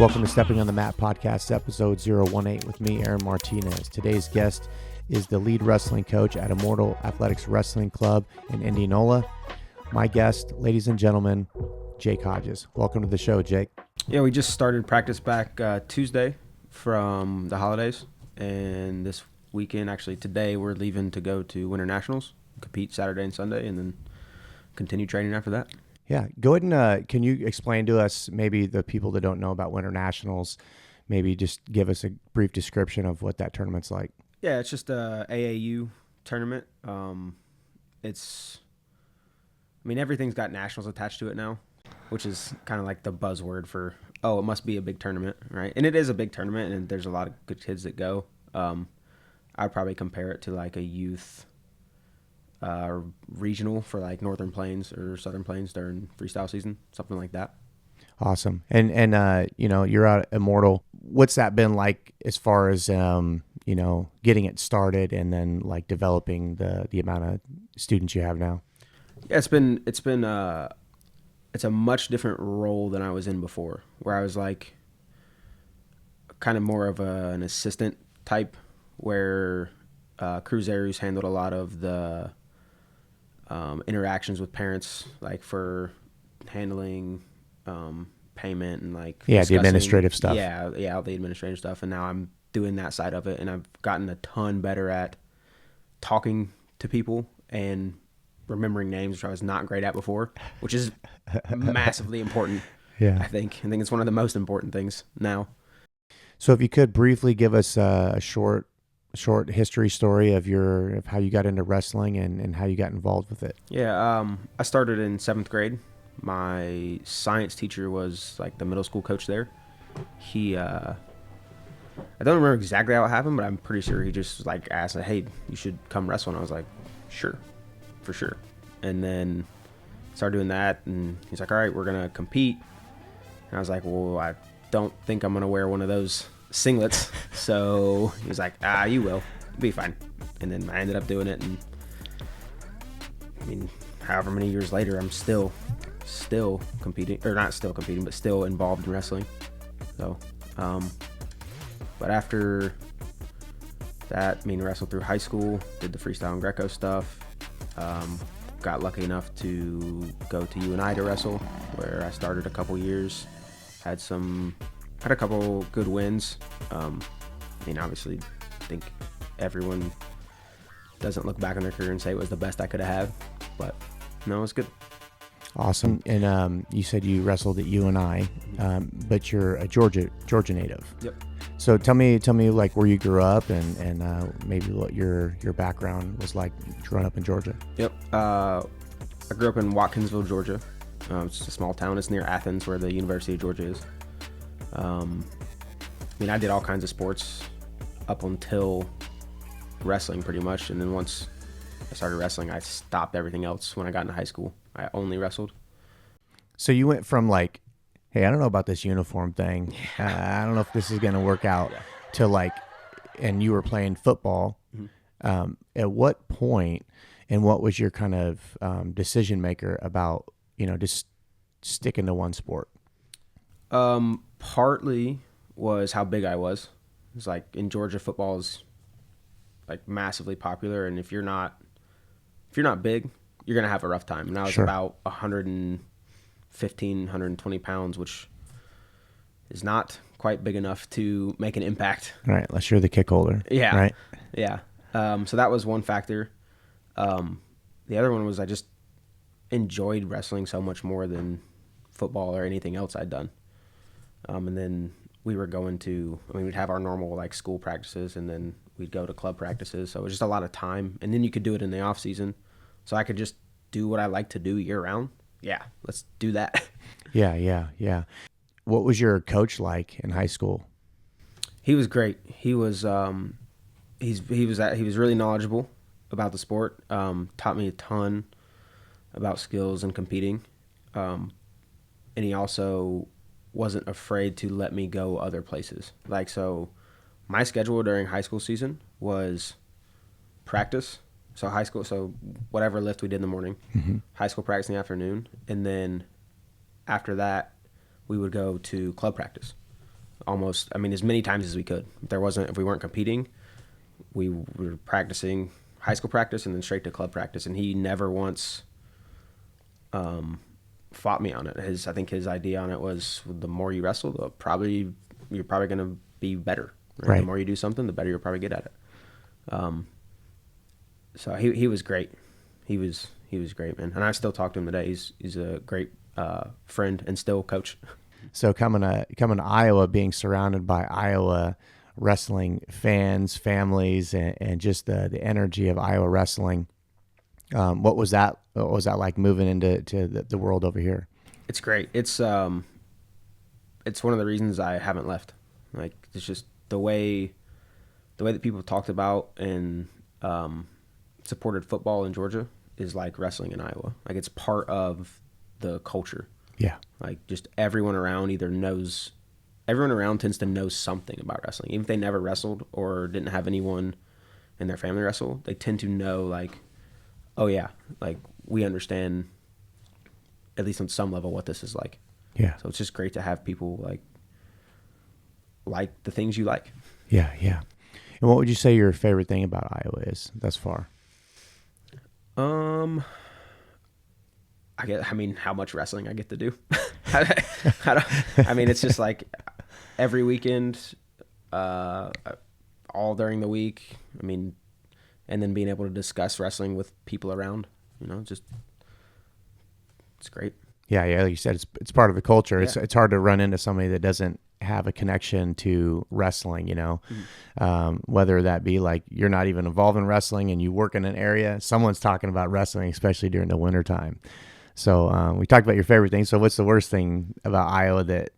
Welcome to Stepping on the Mat podcast, episode 018 with me, Aaron Martinez. Today's guest is the lead wrestling coach at Immortal Athletics Wrestling Club in Indianola. My guest, ladies and gentlemen, Jake Hodges. Welcome to the show, Jake. Yeah, we just started practice back Tuesday from the holidays, and this weekend, actually today, we're leaving to go to Winter Nationals, compete Saturday and Sunday, and then continue training after that. Yeah, go ahead and can you explain to us, maybe the people that don't know about Winter Nationals, maybe just give us a brief description of what that tournament's like. Yeah, it's just a AAU tournament. Everything's got nationals attached to it now, which is kind of like the buzzword for, it must be a big tournament, right? And it is a big tournament, and there's a lot of good kids that go. I'd probably compare it to like a youth regional for like Northern Plains or Southern Plains during freestyle season, something like that. Awesome. And you're out at Immortal. What's that been like as far as getting it started and then like developing the amount of students you have now? Yeah, it's a much different role than I was in before, where I was like kind of more of an assistant type, where Cruz Aries handled a lot of the interactions with parents, like for handling payment and like the administrative stuff. All the administrative stuff. And now I'm doing that side of it, and I've gotten a ton better at talking to people and remembering names, which I was not great at before, which is massively important. Yeah, I think it's one of the most important things now. So if you could briefly give us a short history story of how you got into wrestling and how you got involved with it. Yeah, I started in 7th grade. My science teacher was like the middle school coach there. He, I don't remember exactly how it happened, but I'm pretty sure he just like asked, "Hey, you should come wrestle." And I was like, "Sure, for sure." And then started doing that, and he's like, "All right, we're gonna compete." And I was like, "Well, I don't think I'm gonna wear one of those singlets." So he was like, "You will. It'll be fine." And then I ended up doing it, and however many years later, I'm still competing, or not still competing, but still involved in wrestling. So, but after that, wrestled through high school, did the freestyle and Greco stuff, got lucky enough to go to UNI to wrestle, where I started a couple years, had a couple good wins. Obviously, I think everyone doesn't look back on their career and say it was the best I could have had, but no, it was good. Awesome. And you said you wrestled at UNI, but you're a Georgia native. Yep. So tell me like where you grew up and maybe what your background was like growing up in Georgia. Yep. I grew up in Watkinsville, Georgia. It's a small town. It's near Athens, where the University of Georgia is. I did all kinds of sports up until wrestling, pretty much. And then once I started wrestling, I stopped everything else. When I got into high school, I only wrestled. So you went from like, hey, I don't know about this uniform thing. I don't know if this is going to work out, to like, and you were playing football. Mm-hmm. At what point, and what was your kind of decision maker about, just sticking to one sport? Partly was how big I was. It's like in Georgia, football is like massively popular, and if you're not big, you're gonna have a rough time. And I was about 115, 120 pounds, which is not quite big enough to make an impact. Right, unless you're the kick holder. Yeah. Right. Yeah. So that was one factor. The other one was I just enjoyed wrestling so much more than football or anything else I'd done. And then we were going to, we'd have our normal like school practices, and then we'd go to club practices. So it was just a lot of time. And then you could do it in the off season. So I could just do what I like to do year round. Yeah, let's do that. Yeah. What was your coach like in high school? He was great. He was he was really knowledgeable about the sport. Taught me a ton about skills and competing. And he also wasn't afraid to let me go other places. Like, so my schedule during high school season was practice. So whatever lift we did in the morning, mm-hmm. high school practice in the afternoon. And then after that, we would go to club practice. almost, I mean, as many times as we could. If we weren't competing, we were practicing high school practice and then straight to club practice. And he never once fought me on it. I think his idea on it was the more you wrestle, you're probably going to be better. Right? The more you do something, the better you'll probably get at it. So he was great. He was great, man. And I still talk to him today. He's a great friend and still coach. So coming to Iowa, being surrounded by Iowa wrestling fans, families, and just the energy of Iowa wrestling, what was that like moving into the world over here? It's great. It's one of the reasons I haven't left. Like, it's just the way that people talked about and supported football in Georgia is like wrestling in Iowa. Like, it's part of the culture. Yeah. Like, just everyone around tends to know something about wrestling. Even if they never wrestled or didn't have anyone in their family wrestle, they tend to know, like, oh yeah, like, we understand at least on some level what this is like. Yeah. So it's just great to have people like the things you like. Yeah, yeah. And what would you say your favorite thing about Iowa is thus far? How much wrestling I get to do. It's just like every weekend, all during the week. And then being able to discuss wrestling with people around, it's great. Yeah, like you said, it's part of the culture. Yeah. It's hard to run into somebody that doesn't have a connection to wrestling, whether that be like you're not even involved in wrestling and you work in an area, someone's talking about wrestling, especially during the wintertime. So we talked about your favorite thing. So what's the worst thing about Iowa that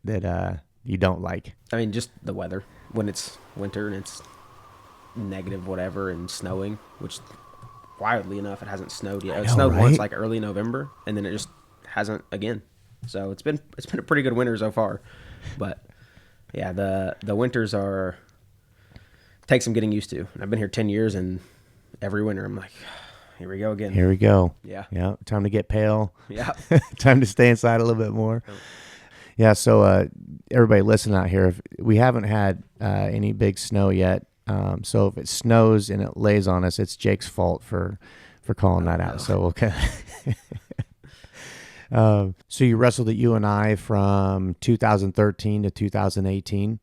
you don't like? Just the weather. When it's winter and it's negative whatever and snowing, which wildly enough, it hasn't snowed yet. It snowed once, like early November, and then it just hasn't again. So it's been a pretty good winter so far. But yeah, the winters take some getting used to. And I've been here 10 years, and every winter I'm like, here we go again. Here we go. Yeah. Yeah. Time to get pale. Yeah. Time to stay inside a little bit more. Yeah. So everybody listen out here. If we haven't had any big snow yet. So if it snows and it lays on us, it's Jake's fault for calling that out. So okay. So you wrestled at UNI from 2013 to 2018.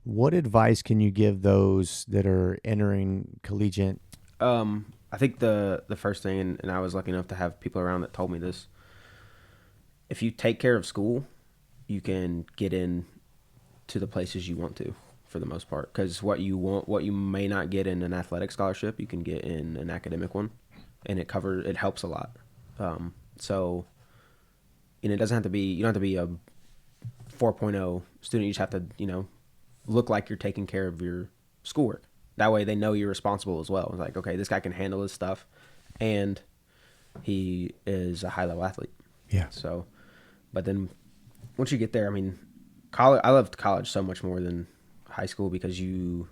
What advice can you give those that are entering collegiate? I think the first thing, and I was lucky enough to have people around that told me this, if you take care of school, you can get in to the places you want to, for the most part. Because what you may not get in an athletic scholarship, you can get in an academic one, and it helps a lot. So, it doesn't have to be, you don't have to be a 4.0 student. You just have to, look like you're taking care of your schoolwork. That way they know you're responsible as well. It's like, okay, this guy can handle his stuff, and he is a high-level athlete. Yeah. So, but then once you get there, college. I loved college so much more than high school because you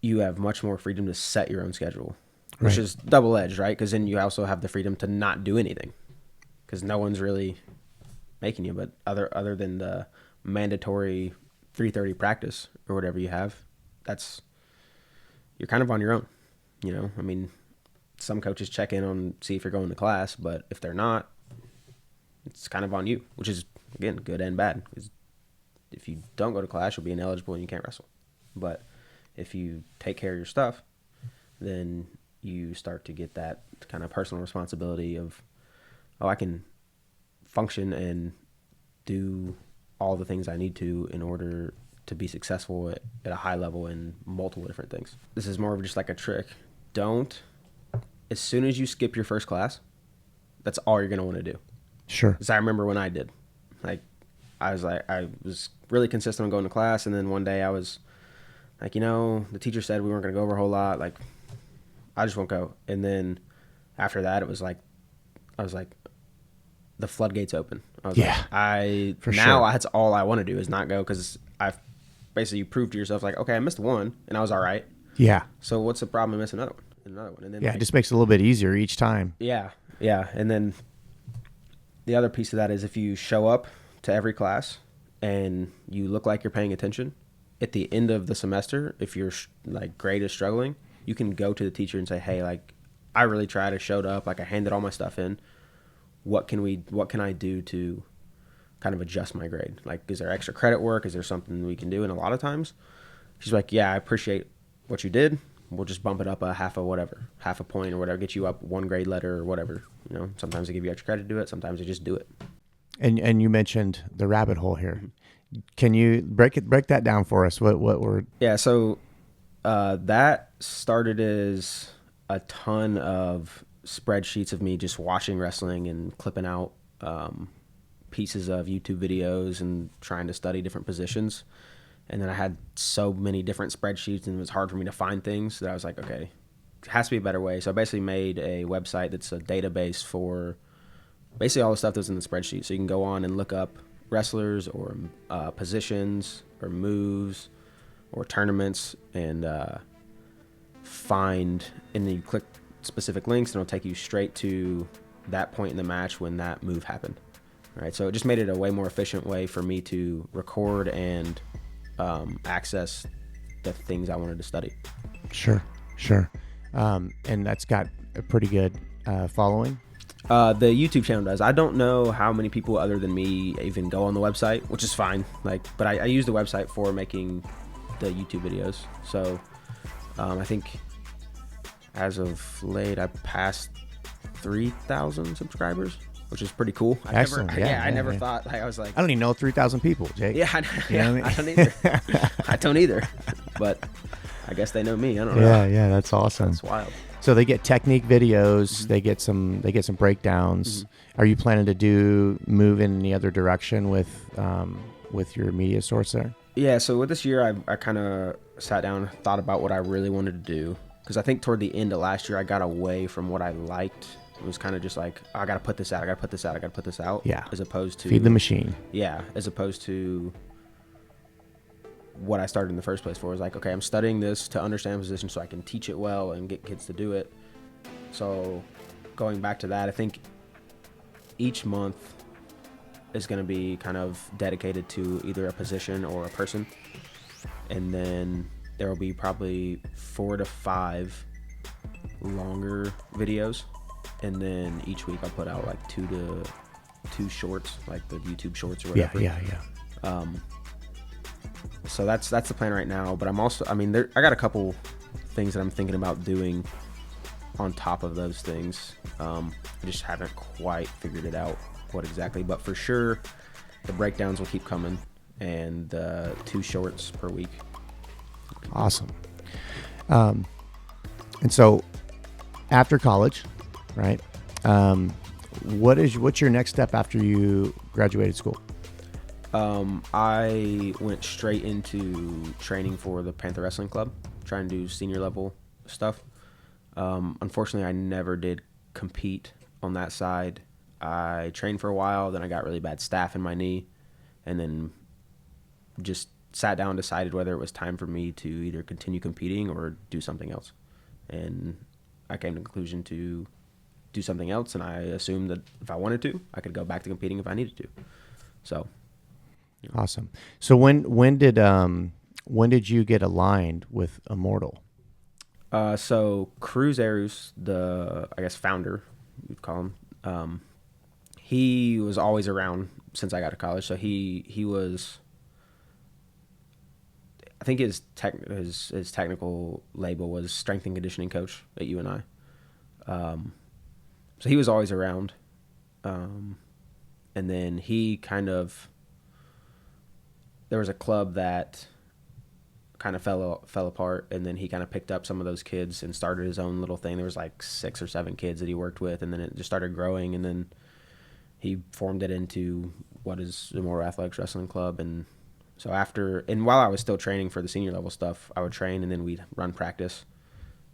have much more freedom to set your own schedule, which is double-edged, right? Because then you also have the freedom to not do anything because no one's really making you. But other than the mandatory 3:30 practice or whatever you have, you're kind of on your own. Some coaches check in on see if you're going to class, but if they're not, it's kind of on you, which is, again, good and bad. Because if you don't go to class, you'll be ineligible and you can't wrestle. But if you take care of your stuff, then you start to get that kind of personal responsibility of, I can function and do all the things I need to in order to be successful at a high level in multiple different things. This is more of just like a trick. As soon as you skip your first class, that's all you're going to want to do. Sure. Because I remember when I did. I was really consistent on going to class, and then one day I was like, the teacher said we weren't going to go over a whole lot. Like, I just won't go. And then after that, it was like, I was like, the floodgates open. I was that's all I want to do is not go, because I've basically, you proved to yourself, like, okay, I missed one, and I was all right. Yeah. So what's the problem? I missed another one, and then it just makes it a little bit easier each time. Yeah, and then the other piece of that is if you show up to every class and you look like you're paying attention, at the end of the semester, if your like grade is struggling, you can go to the teacher and say, hey, like, I really tried, I showed up, like I handed all my stuff in. What can I do to kind of adjust my grade? Like, is there extra credit work? Is there something we can do? And a lot of times she's like, yeah, I appreciate what you did. We'll just bump it up half a point or whatever, get you up one grade letter or whatever. You know, sometimes they give you extra credit to do it. Sometimes they just do it. And you mentioned the rabbit hole here. Can you break that down for us? What were? Yeah. So that started as a ton of spreadsheets of me just watching wrestling and clipping out pieces of YouTube videos and trying to study different positions. And then I had so many different spreadsheets, and it was hard for me to find things that I was like, okay, it has to be a better way. So I basically made a website that's a database for basically all the stuff that's in the spreadsheet. So you can go on and look up wrestlers or positions or moves or tournaments and find, and then you click specific links and it'll take you straight to that point in the match when that move happened. All right, so it just made it a way more efficient way for me to record and access the things I wanted to study. Sure. And that's got a pretty good following. The YouTube channel does. I don't know how many people other than me even go on the website, which is fine. Like, but I use the website for making the YouTube videos. So I think as of late, I passed 3,000 subscribers, which is pretty cool. Excellent. I never thought. Like, I was like, I don't even know 3,000 people, Jake. Yeah, you know what I mean? I don't either. I don't either. But I guess they know me. I don't know. Yeah, that's awesome. That's wild. So they get technique videos. They get some breakdowns. Are you planning to move in the other direction with your media source there? Yeah. So with this year, I kind of sat down, thought about what I really wanted to do, because I think toward the end of last year, I got away from what I liked. It was kind of just like, I got to put this out. I got to put this out. I got to put this out. Yeah. As opposed to feed the machine. Yeah. As opposed to what I started in the first place for, was like, okay, I'm studying this to understand position so I can teach it well and get kids to do it. So going back to that, I think each month is going to be kind of dedicated to either a position or a person. And then there will be probably 4 to 5 longer videos. And then each week I'll put out like 2 shorts, like the YouTube shorts or whatever. Yeah. So that's the plan right now. But I'm also, I got a couple things that I'm thinking about doing on top of those things. I just haven't quite figured it out what exactly, but for sure the breakdowns will keep coming, and 2 shorts per week. Awesome. And so after college, right? What's your next step after you graduated school? I went straight into training for the Panther Wrestling Club, trying to do senior level stuff. Unfortunately, I never did compete on that side. I trained for a while, then I got really bad staph in my knee, and then just sat down and decided whether it was time for me to either continue competing or do something else. And I came to the conclusion to do something else, and I assumed that if I wanted to, I could go back to competing if I needed to. So, Awesome. So when did you get aligned with Immortal? So Cruz Arus, the founder, you'd call him. He was always around since I got to college. So he was, I think his technical label was strength and conditioning coach at UNI. So he was always around. And then he there was a club that kind of fell apart, and then he kind of picked up some of those kids and started his own little thing. There was like 6 or 7 kids that he worked with, and then it just started growing, and then he formed it into what is Immortal Athletics Wrestling Club. And so while I was still training for the senior level stuff, I would train, and then we'd run practice.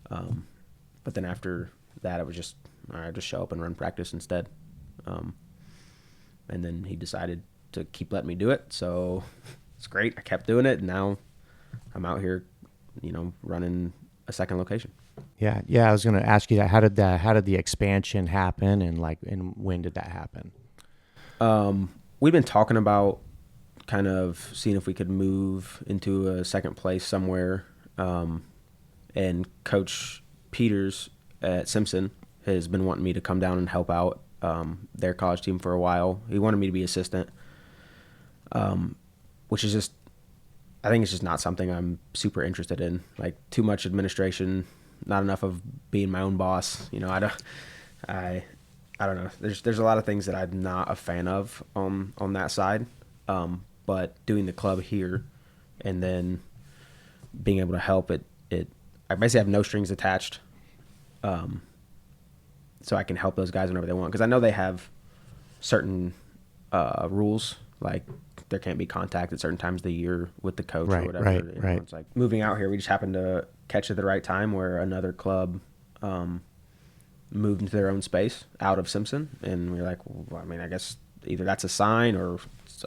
But then after that, it was just, all right, just show up and run practice instead. And then he decided to keep letting me do it, so it's great. I kept doing it, and now I'm out here, running a second location. Yeah. I was going to ask you that. How did the expansion happen, and when did that happen? We've been talking about kind of seeing if we could move into a second place somewhere. And Coach Peters at Simpson has been wanting me to come down and help out their college team for a while. He wanted me to be assistant, which is just, I think it's just not something I'm super interested in. Like, too much administration, not enough of being my own boss. You know, I don't know. There's a lot of things that I'm not a fan of on that side. But doing the club here and then being able to help it, I basically have no strings attached. So I can help those guys whenever they want. Because I know they have certain rules, like there can't be contact at certain times of the year with the coach or whatever. Right. It's like moving out here, we just happened to catch it at the right time where another club moved into their own space out of Simpson. And we were like, well, I mean, I guess either that's a sign or,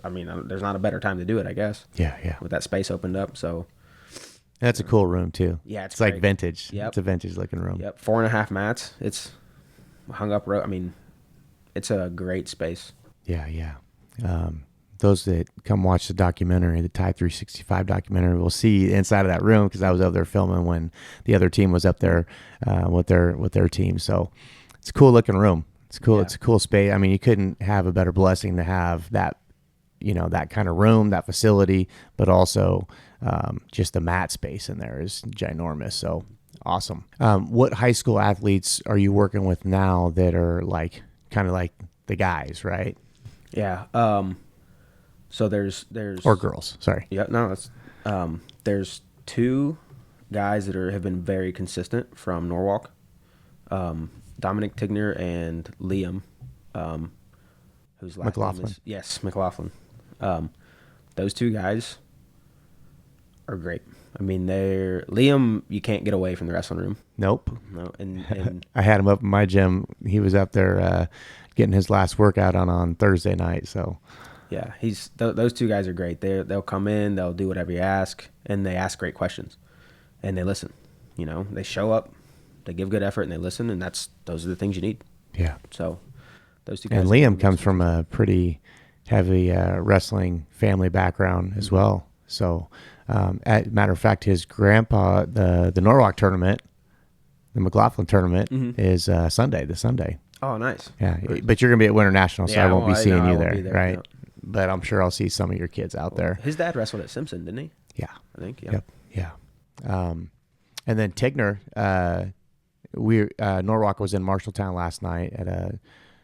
I mean, there's not a better time to do it, I guess. Yeah. With that space opened up, so. That's a cool room, too. Yeah, it's like vintage. Yep. It's a vintage-looking room. Yep, 4.5 mats. It's hung up. I mean, it's a great space. Yeah. Those that come watch the documentary, the Ty 365 documentary, will see inside of that room because I was over there filming when the other team was up there with their team. So it's a cool-looking room. It's cool. Yeah. It's a cool space. I mean, you couldn't have a better blessing to have that, you know, that kind of room, that facility, but also just the mat space in there is ginormous. So awesome. What high school athletes are you working with now that are like kind of like the guys, right? Yeah. So there's or girls. Sorry. Yeah. No. That's there's 2 guys that have been very consistent from Norwalk. Dominic Tigner and Liam, whose last McLaughlin. name is, yes, McLaughlin. Those 2 guys are great. I mean, Liam, you can't get away from the wrestling room. Nope. No, and I had him up in my gym. He was up there getting his last workout on Thursday night. So yeah, those 2 guys are great. They'll come in, they'll do whatever you ask, and they ask great questions, and they listen. You know, they show up, they give good effort, and they listen, and those are the things you need. Yeah. So those 2 guys. And Liam comes from a pretty heavy wrestling family background as well. So, matter of fact, his grandpa, the Norwalk tournament, the McLaughlin tournament, is this Sunday. Oh, nice. Yeah, but you're gonna be at Winter National, so I won't be seeing you there, right? No. But I'm sure I'll see some of your kids out there. His dad wrestled at Simpson, didn't he? Yeah, I think. Yeah. Yep. Yeah. And then Tigner, Norwalk was in Marshalltown last night at a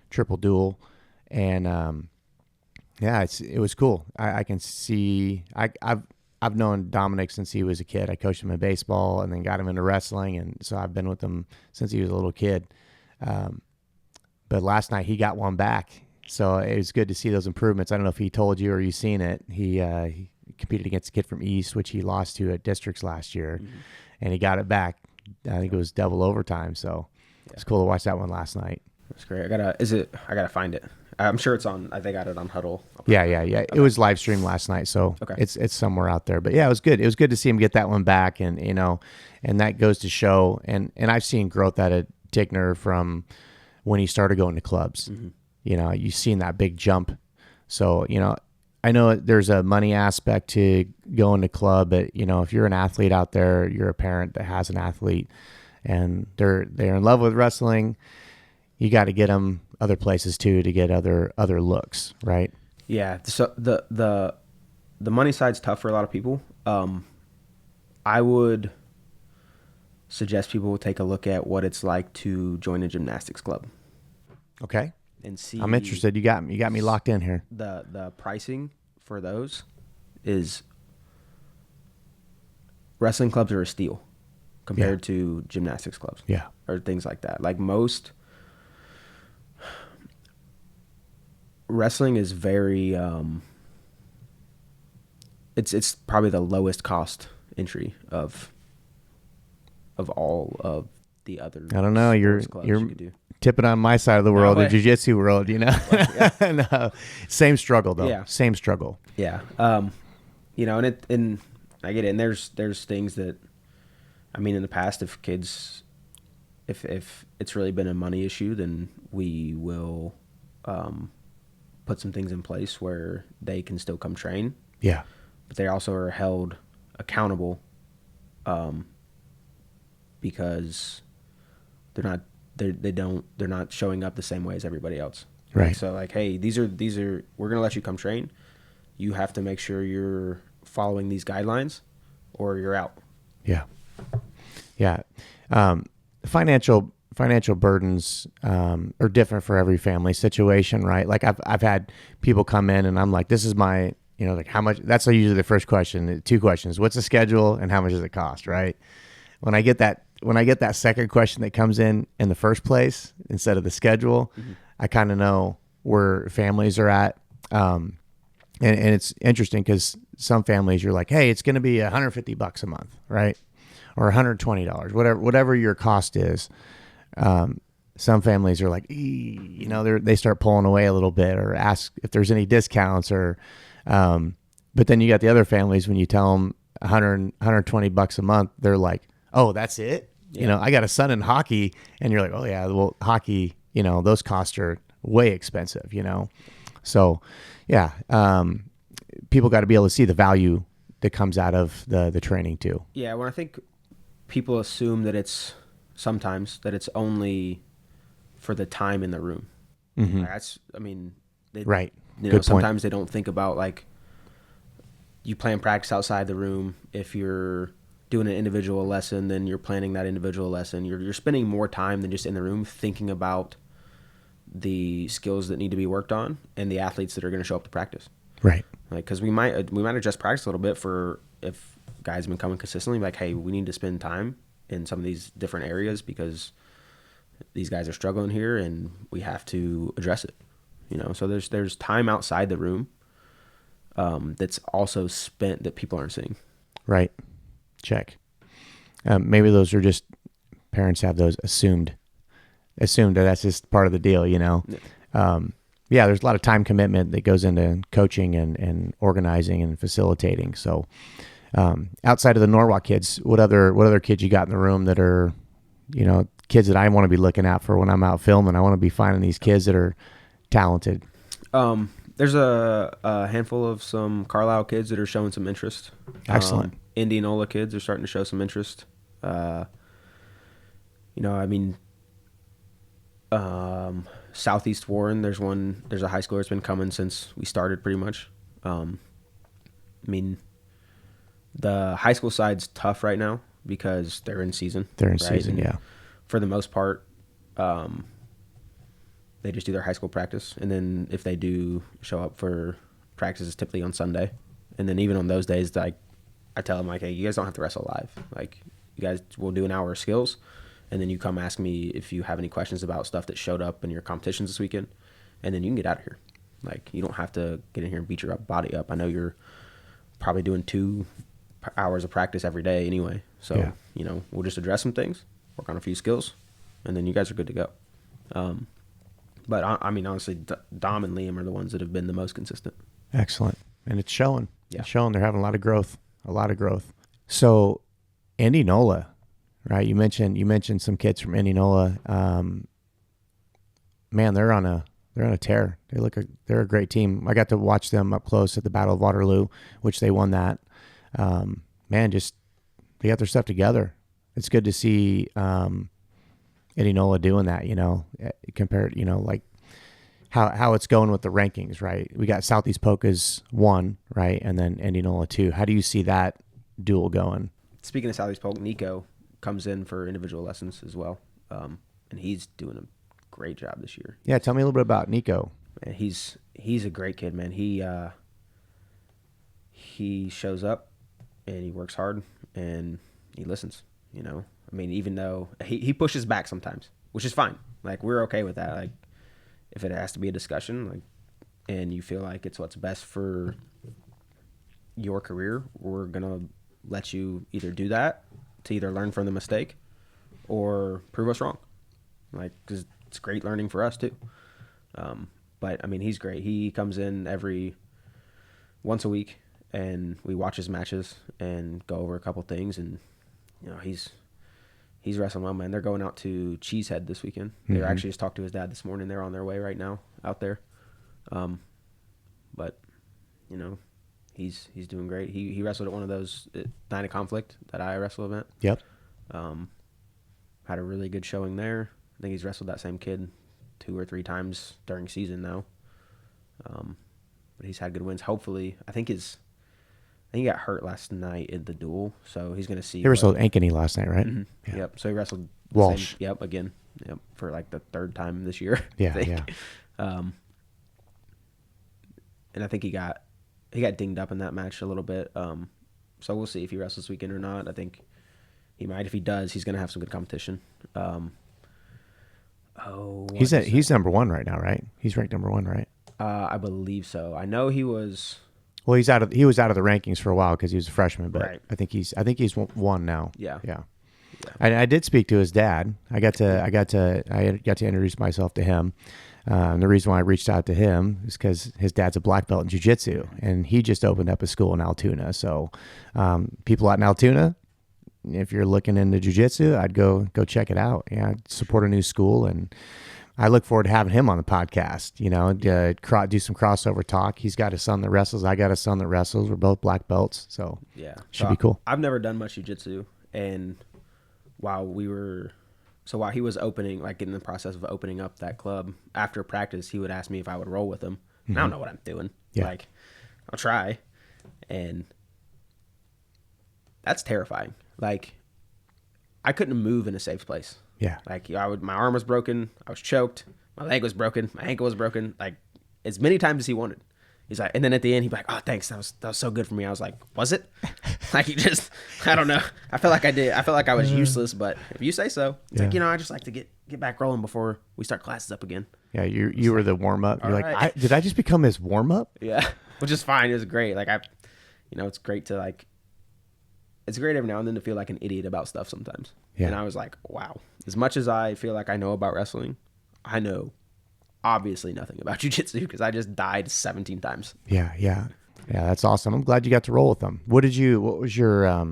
triple duel, and it was cool. I can see I've known Dominic since he was a kid. I coached him in baseball and then got him into wrestling, and so I've been with him since he was a little kid. But last night he got one back, so it was good to see those improvements. I don't know if he told you or you seen it. He competed against a kid from East, which he lost to at districts last year, and he got it back. I think it was double overtime, so it's cool to watch that one last night. That's great. I gotta find it. I'm sure it's on. I got it on Huddle. Yeah. Okay. It was live streamed last night, so it's somewhere out there. But yeah, it was good. It was good to see him get that one back, and and that goes to show. And I've seen growth out of Tigner from when he started going to clubs. Mm-hmm. You've seen that big jump. So I know there's a money aspect to going to club, but if you're an athlete out there, you're a parent that has an athlete, and they're in love with wrestling. You got to get them other places too to get other looks, right? Yeah. So the money side's tough for a lot of people. I would suggest people take a look at what it's like to join a gymnastics club. Okay. And see. I'm interested. You got me locked in here. The pricing for those is wrestling clubs are a steal compared to gymnastics clubs. Yeah. Or things like that. Like most. Wrestling is very it's probably the lowest cost entry of all of the other. I don't know. You're tipping on my side of the world, the jiu-jitsu world. No, same struggle though. Yeah. Same struggle. Yeah. And I get it. And there's things that, I mean, in the past, if it's really been a money issue, then we will put some things in place where they can still come train. Yeah. But they also are held accountable, because they're not showing up the same way as everybody else. Right. Like, so like, hey, these are we're gonna let you come train. You have to make sure you're following these guidelines, or you're out. Yeah. Yeah. Financial burdens are different for every family situation, right? Like I've had people come in and I'm like, this is my, like how much. That's usually the first question. Two questions: what's the schedule and how much does it cost? Right? When I get that second question that comes in the first place instead of the schedule, I kind of know where families are at. And it's interesting because some families you're like, hey, it's going to be $150 a month, right? Or $120, whatever your cost is. Some families are like, they start pulling away a little bit or ask if there's any discounts but then you got the other families when you tell them $120 a month, they're like, oh, that's it. Yeah. I got a son in hockey, and you're like, oh yeah, well, hockey, those costs are way expensive, So yeah, people got to be able to see the value that comes out of the training too. Yeah. When I think people assume that it's only for the time in the room. Mm-hmm. Right. Good sometimes point. they don't think about, like, you plan practice outside the room. If you're doing an individual lesson, then you're planning that individual lesson. You're spending more time than just in the room thinking about the skills that need to be worked on and the athletes that are going to show up to practice. Right. Like, because we might adjust practice a little bit for if guys have been coming consistently. Like, hey, we need to spend time in some of these different areas because these guys are struggling here, and we have to address it. So there's time outside the room that's also spent that people aren't seeing. Right. Check. Maybe those are just parents have those assumed that that's just part of the deal, Yeah. There's a lot of time commitment that goes into coaching and organizing and facilitating. So outside of the Norwalk kids, what other kids you got in the room that are, kids that I want to be looking out for when I'm out filming? I want to be finding these kids that are talented. There's a handful of some Carlisle kids that are showing some interest. Excellent. Indianola kids are starting to show some interest. Southeast Warren, there's a high schooler that's been coming since we started pretty much. The high school side's tough right now because they're in season. And yeah. For the most part, they just do their high school practice, and then if they do show up for practice, it's typically on Sunday. And then even on those days, like, I tell them, like, hey, you guys don't have to wrestle live. Like, you guys will do an hour of skills, and then you come ask me if you have any questions about stuff that showed up in your competitions this weekend, and then you can get out of here. Like, you don't have to get in here and beat your body up. I know you're probably doing 2 hours of practice every day anyway. So, yeah. We'll just address some things, work on a few skills, and then you guys are good to go. But honestly, Dom and Liam are the ones that have been the most consistent. Excellent. And it's showing. Yeah. It's showing. They're having a lot of growth. So Indianola, right? You mentioned some kids from Indianola. Man, they're on a tear. They're a great team. I got to watch them up close at the Battle of Waterloo, which they won that. Just they got their stuff together. It's good to see Indianola doing that, compared, like how it's going with the rankings, right? We got Southeast Polka's 1, right? And then Indianola 2. How do you see that duel going? Speaking of Southeast Polk, Nico comes in for individual lessons as well. And he's doing a great job this year. Yeah. Tell me a little bit about Nico. Man, he's a great kid, man. He shows up and he works hard and he listens, even though he pushes back sometimes, which is fine. Like, we're okay with that. Like, if it has to be a discussion, like, and you feel like it's what's best for your career, we're going to let you either do that to either learn from the mistake or prove us wrong. Like, 'cause it's great learning for us too. But he's great. He comes in once a week and we watch his matches and go over a couple things, and he's wrestling well, man. They're going out to Cheesehead this weekend. Mm-hmm. They actually just talked to his dad this morning. They're on their way right now out there. But he's doing great. He wrestled at one of those Night of Conflict, that I wrestle event. Yep. Had a really good showing there. I think he's wrestled that same kid 2 or 3 times during season now. But he's had good wins. Hopefully, I think he got hurt last night in the duel, so he's going to see. He wrestled Ankeny last night, right? Mm-hmm. Yeah. Yep. So he wrestled Walsh. Again. Yep. For like the 3rd time this year. Yeah. Yeah. And I think he got dinged up in that match a little bit. So we'll see if he wrestles this weekend or not. I think he might. If he does, he's going to have some good competition. He's number 1 right now, right? He's ranked number 1, right? I believe so. I know he was. Well, he was out of the rankings for a while because he was a freshman, but right. I think he's 1 now. Yeah. Yeah. I did speak to his dad. I got to introduce myself to him. The reason why I reached out to him is because his dad's a black belt in jiu-jitsu, and he just opened up a school in Altoona. So, people out in Altoona, if you're looking into jiu-jitsu, I'd go check it out. Yeah, I'd support a new school, and I look forward to having him on the podcast. Do some crossover talk. He's got a son that wrestles. I got a son that wrestles. We're both black belts, so should be cool. I've never done much jiu-jitsu, and while he was opening, like in the process of opening up that club, after practice, he would ask me if I would roll with him. And I don't know what I'm doing. Yeah. Like, I'll try. And that's terrifying. Like, I couldn't move in a safe place. Yeah. Like, my arm was broken. I was choked. My leg was broken. My ankle was broken. Like, as many times as he wanted. He's like, and then at the end, he'd be like, "Oh, thanks. That was so good for me." I was like, "Was it?" Like, I don't know. I felt like I did. I felt like I was useless, but if you say so, it's like, I just like to get back rolling before we start classes up again. Yeah, you were the warm up. You're right. like, did I just become his warm up? Yeah, which is fine. It was great. Like it's great to it's great every now and then to feel like an idiot about stuff sometimes. Yeah. And I was like, wow. As much as I feel like I know about wrestling, I know obviously nothing about jiu-jitsu because I just died 17 times. Yeah, that's awesome. I'm glad you got to roll with them. What was your,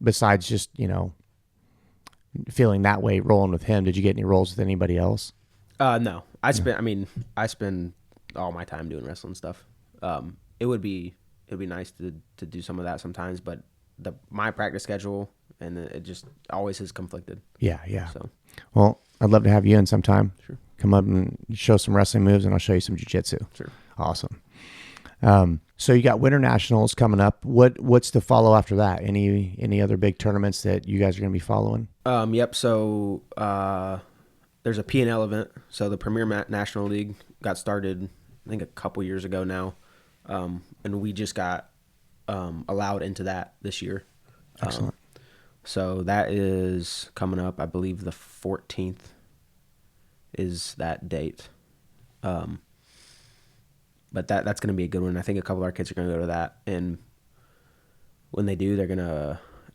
besides just, feeling that way rolling with him, did you get any rolls with anybody else? No. I spend all my time doing wrestling stuff. It would be nice to do some of that sometimes, but my practice schedule and it just always is conflicted. Yeah. So, well, I'd love to have you in sometime. Sure. Come up and show some wrestling moves, and I'll show you some jiu-jitsu. Sure. Awesome. So you got Winter Nationals coming up. What's to follow after that? Any other big tournaments that you guys are going to be following? Yep. So there's a P&L event. So the Premier National League got started, I think, a couple years ago now, and we just got allowed into that this year. Excellent. So that is coming up. I believe the 14th is that date. But that's going to be a good one. I think a couple of our kids are going to go to that. And when they do,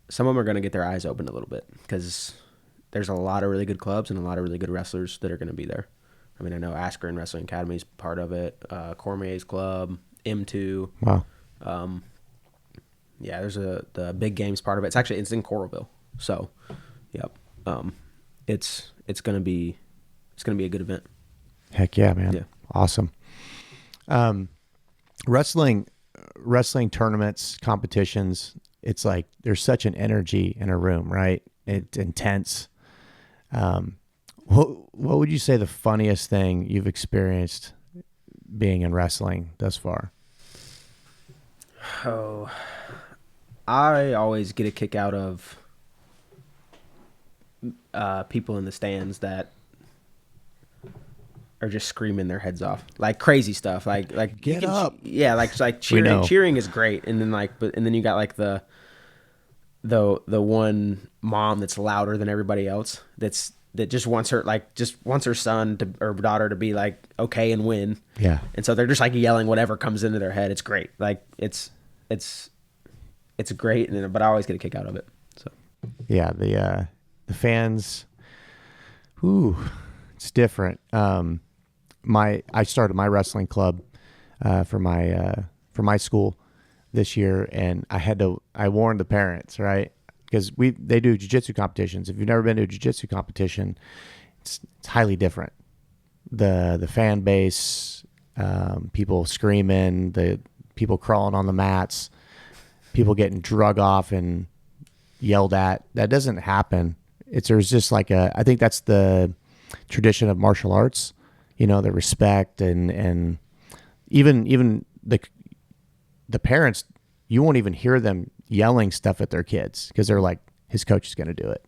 some of them are going to get their eyes opened a little bit because there's a lot of really good clubs and a lot of really good wrestlers that are going to be there. I mean, I know Askren Wrestling Academy is part of it, Cormier's Club, M2. Wow. Yeah, there's the big games part of it. It's in Coralville. So, yep. It's going to be a good event. Heck yeah, man. Yeah. Awesome. Wrestling tournaments, competitions, it's like there's such an energy in a room, right? It's intense. What would you say the funniest thing you've experienced being in wrestling thus far? Oh, I always get a kick out of people in the stands that are just screaming their heads off, like crazy stuff, like get up. Yeah, like cheering. Cheering is great, and then you got like the one mom that's louder than everybody else. That just wants her son or daughter to be like okay and win. Yeah, and so they're just like yelling whatever comes into their head. It's great. Like it's great, but I always get a kick out of it. So yeah, the fans, it's different. I started my wrestling club for my school this year, and I warned the parents, right? Because they do jiu-jitsu competitions. If you've never been to a jiu-jitsu competition, it's highly different. The fan base, people screaming, the people crawling on the mats, people getting drug off and yelled at. That doesn't happen. There's just like I think that's the tradition of martial arts, the respect and even the parents, you won't even hear them yelling stuff at their kids because they're like, his coach is going to do it.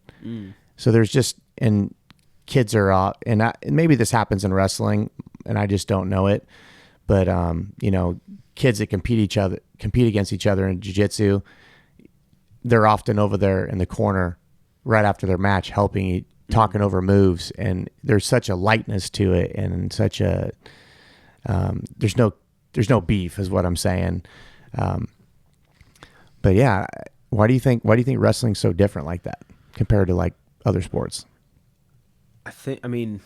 So there's just, and kids are and maybe this happens in wrestling and I just don't know it, but kids that compete against each other in jiu-jitsu, they're often over there in the corner right after their match helping, talking over moves, and there's such a lightness to it and such a there's no beef is what I'm saying. But yeah, why do you think wrestling's so different like that compared to like other sports? I mean,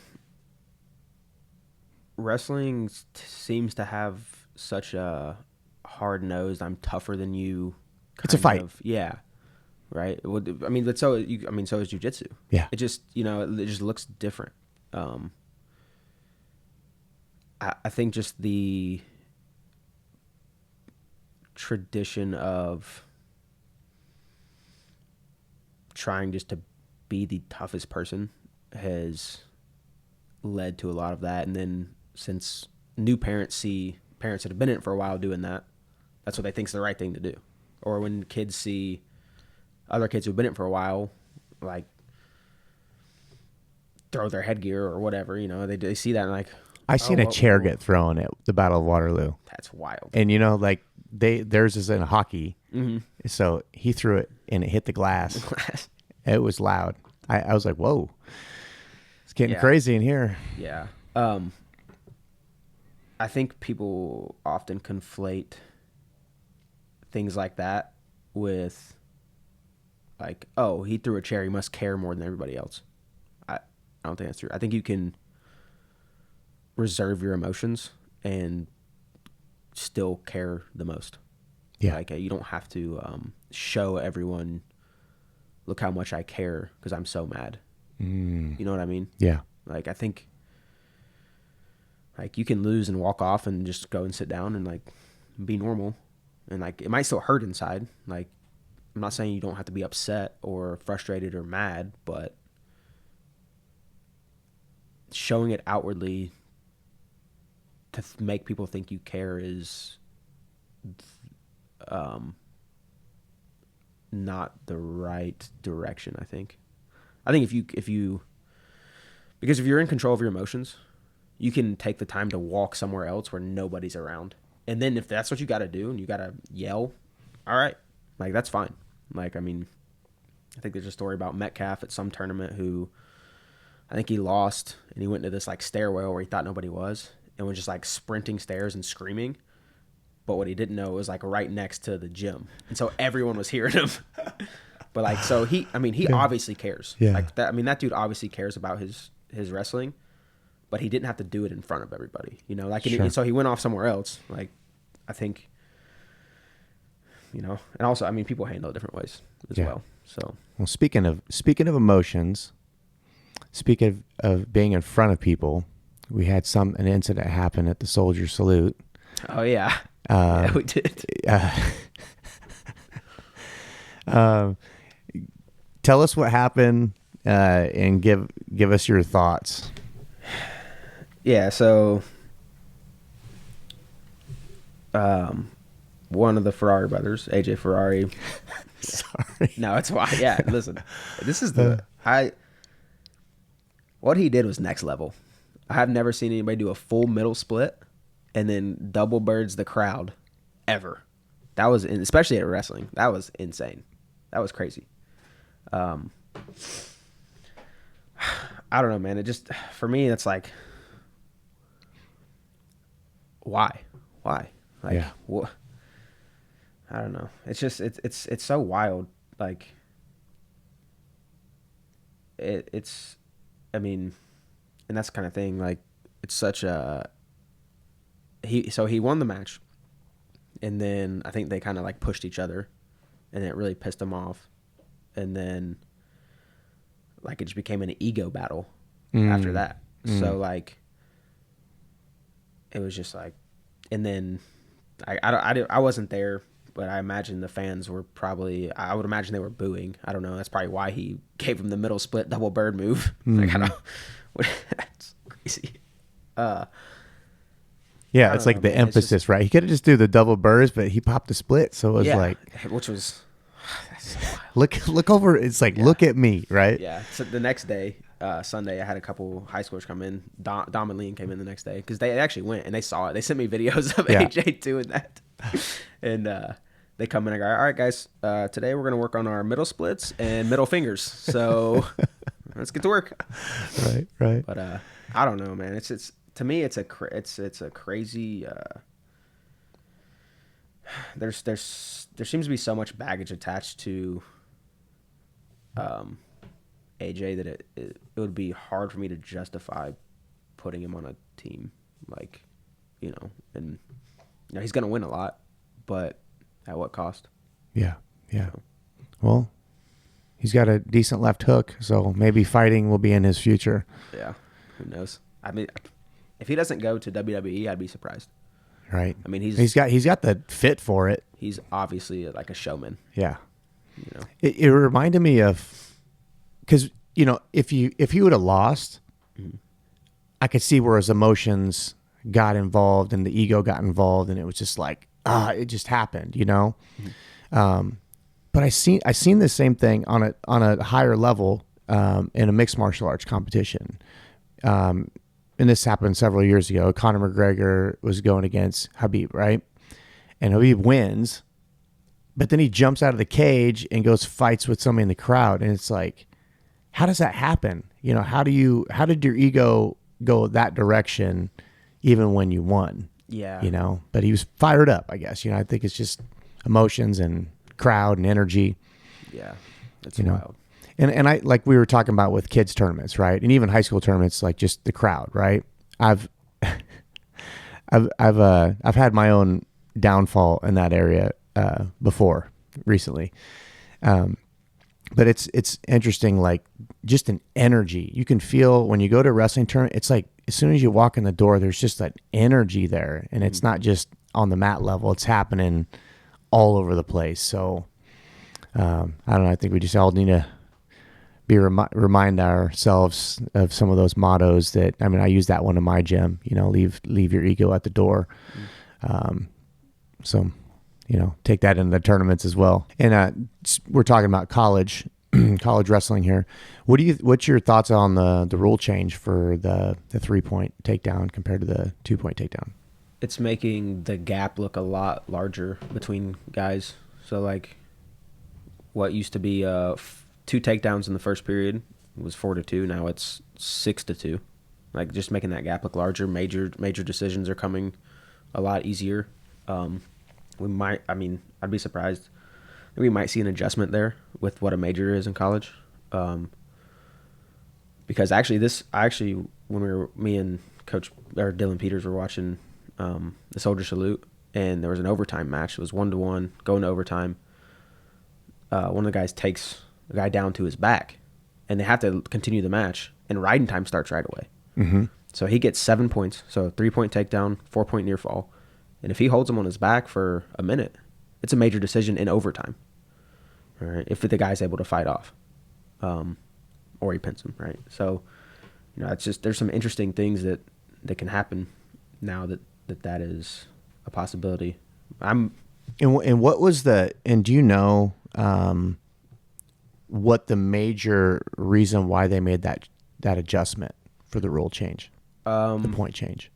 wrestling seems to have such a hard-nosed, I'm tougher than you. It's a fight. Yeah. Right. Well, I mean, so is jiu-jitsu. Yeah. It just, it just looks different. I think just the tradition of trying just to be the toughest person has led to a lot of that. And then since new parents see parents that have been in it for a while doing that, that's what they think is the right thing to do. Or when kids see other kids who've been in it for a while, like, throw their headgear or whatever, they see that and like, I seen a chair get thrown at the Battle of Waterloo. That's wild. And like theirs is in hockey, so he threw it and it hit the glass. It was loud. I was like, whoa, it's getting crazy in here. Yeah. I think people often conflate things like that with like, oh, he threw a chair, he must care more than everybody else. I don't think that's true. I think you can reserve your emotions and still care the most. Yeah. Like, you don't have to show everyone, look how much I care because I'm so mad. You know what I mean? Yeah. Like, I think, like, you can lose and walk off and just go and sit down and, like, be normal. And, like, it might still hurt inside. Like, I'm not saying you don't have to be upset or frustrated or mad, but showing it outwardly to make people think you care is not the right direction, I think. I think if you because if you're in control of your emotions, you can take the time to walk somewhere else where nobody's around. And then if that's what you got to do and you got to yell, all right, like, that's fine. Like, I mean, I think there's a story about Metcalf at some tournament who, I think he lost and he went into this like stairwell where he thought nobody was and was just like sprinting stairs and screaming. But what he didn't know was like right next to the gym. And so everyone was hearing him. But like, so he obviously cares. Yeah. Like that, I mean, that dude obviously cares about his wrestling, but he didn't have to do it in front of everybody, like, and so he went off somewhere else. Like, I think, and also, I mean, people handle it different ways as well. So, well, speaking of emotions, speaking of being in front of people, we had an incident happen at the Soldier Salute. Oh yeah. Yeah, we did. Tell us what happened and give us your thoughts. Yeah, so one of the Ferrari brothers, AJ Ferrari. Sorry. No, it's why. Yeah, listen. This is what he did was next level. I have never seen anybody do a full middle split and then double birds the crowd ever. That was, especially at wrestling, that was insane. That was crazy. I don't know, man. It just, for me, it's like, why? Like, what? I don't know. It's just, it's so wild. Like, it's, I mean, and that's the kind of thing, like, it's such a, he won the match, and then I think they kind of like pushed each other, and it really pissed him off, and then like it just became an ego battle after that. So like it was just like, and then I wasn't there, but I imagine the fans were probably. I would imagine they were booing. I don't know. That's probably why he gave him the middle split double bird move. Like I don't. That's crazy. Yeah, I it's don't like know, the man. It's emphasis, just, right? He could have just do the double burrs, but he popped the split, so it was yeah, like, which was that's so wild. look over. It's like, look at me, right? Yeah. So the next day, Sunday, I had a couple high schoolers come in. Dom and Lean came in the next day because they actually went and they saw it. They sent me videos of Yeah. AJ doing that, and they come in and go, "All right, guys, today we're gonna work on our middle splits and middle fingers. So let's get to work." Right. But I don't know, man. It's to me, it's a crazy. There seems to be so much baggage attached to AJ that it would be hard for me to justify putting him on a team, like, and he's gonna win a lot, but at what cost? Yeah. Well, he's got a decent left hook, so maybe fighting will be in his future. Yeah, who knows? I mean, if he doesn't go to WWE, I'd be surprised. Right. I mean, he's got the fit for it. He's obviously like a showman. Yeah. It reminded me of, because if he would have lost, I could see where his emotions got involved and the ego got involved, and it was just like it just happened, But I seen the same thing on a higher level in a mixed martial arts competition. And this happened several years ago. Conor McGregor was going against Khabib, right? And Khabib wins, but then he jumps out of the cage and goes fights with somebody in the crowd. And it's like, how does that happen? How did your ego go that direction even when you won? Yeah. But he was fired up, I guess. I think it's just emotions and crowd and energy. Yeah. It's wild. And I, like we were talking about with kids tournaments, right? And even high school tournaments, like just the crowd, right? I've had my own downfall in that area before recently. But it's interesting, like just an energy you can feel when you go to a wrestling tournament. It's like as soon as you walk in the door, there's just that energy there, and it's not just on the mat level; it's happening all over the place. So I don't know. I think we just all need to remind ourselves of some of those mottos that, I use that one in my gym, leave your ego at the door. So, take that into the tournaments as well. And we're talking about college wrestling here. What's your thoughts on the rule change for the 3-point takedown compared to the 2-point takedown? It's making the gap look a lot larger between guys. So like what used to be 2 takedowns in the first period was 4-2. Now it's 6-2. Like just making that gap look larger. Major decisions are coming a lot easier. I'd be surprised. We might see an adjustment there with what a major is in college. Because when me and Coach or Dylan Peters were watching the Soldier Salute, and there was an overtime match. It was 1-1 going to overtime. One of the guys takes the guy down to his back, and they have to continue the match, and riding time starts right away. Mm-hmm. So he gets 7 points, so 3-point takedown, 4-point near fall. And if he holds him on his back for a minute, it's a major decision in overtime. All right, if the guy's able to fight off, or he pins him, right? So, it's just there's some interesting things that can happen now that is a possibility. And what was and do you know what the major reason why they made that adjustment for the rule change, the point change?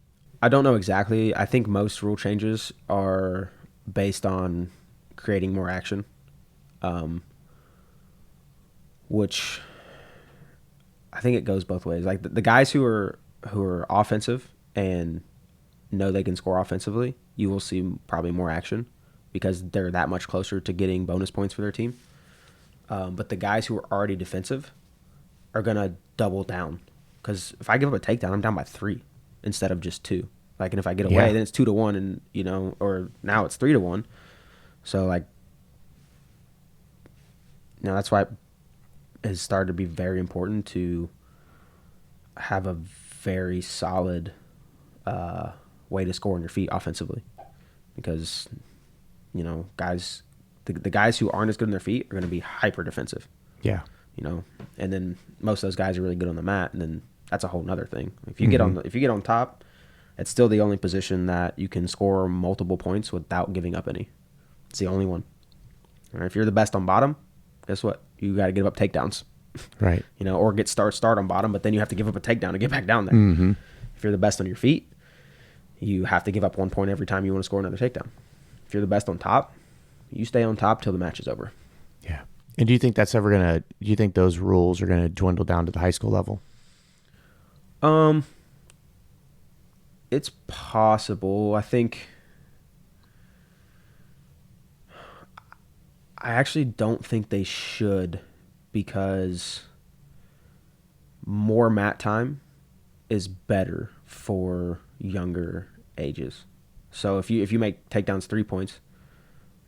I don't know exactly. I think most rule changes are based on creating more action, which I think it goes both ways. Like the guys who are offensive and know they can score offensively, you will see probably more action because they're that much closer to getting bonus points for their team. But the guys who are already defensive are going to double down because if I give up a takedown, I'm down by 3 instead of just 2. Like, and if I get away, then it's 2-1 and, or now it's 3-1. So like, that's why it has started to be very important to have a very solid way to score on your feet offensively. because, guys, the guys who aren't as good on their feet are going to be hyper defensive. Yeah. And then most of those guys are really good on the mat, and then that's a whole nother thing. If you get on top, it's still the only position that you can score multiple points without giving up any. It's the only one. All right, if you're the best on bottom, guess what? You got to give up takedowns. Right. Or get start on bottom, but then you have to give up a takedown to get back down there. Mm-hmm. If you're the best on your feet, you have to give up 1 point every time you want to score another takedown. If you're the best on top, you stay on top till the match is over. Yeah. And do you think do you think those rules are going to dwindle down to the high school level? It's possible. I actually don't think they should, because more mat time is better for younger ages. So if you make takedowns 3 points,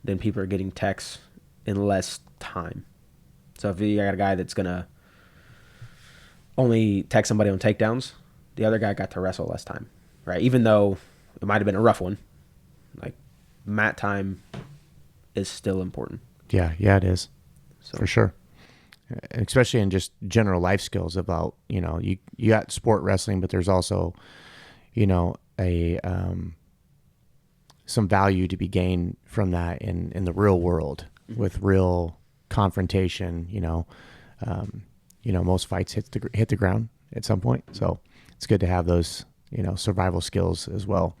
then people are getting techs in less time. So if you got a guy that's gonna only tech somebody on takedowns, the other guy got to wrestle less time, right? Even though it might have been a rough one, like mat time is still important. Yeah, it is. So. For sure. Especially in just general life skills about, you got sport wrestling, but there's also, a some value to be gained from that in the real world with real confrontation. Most fights hit the ground at some point. So it's good to have those, survival skills as well.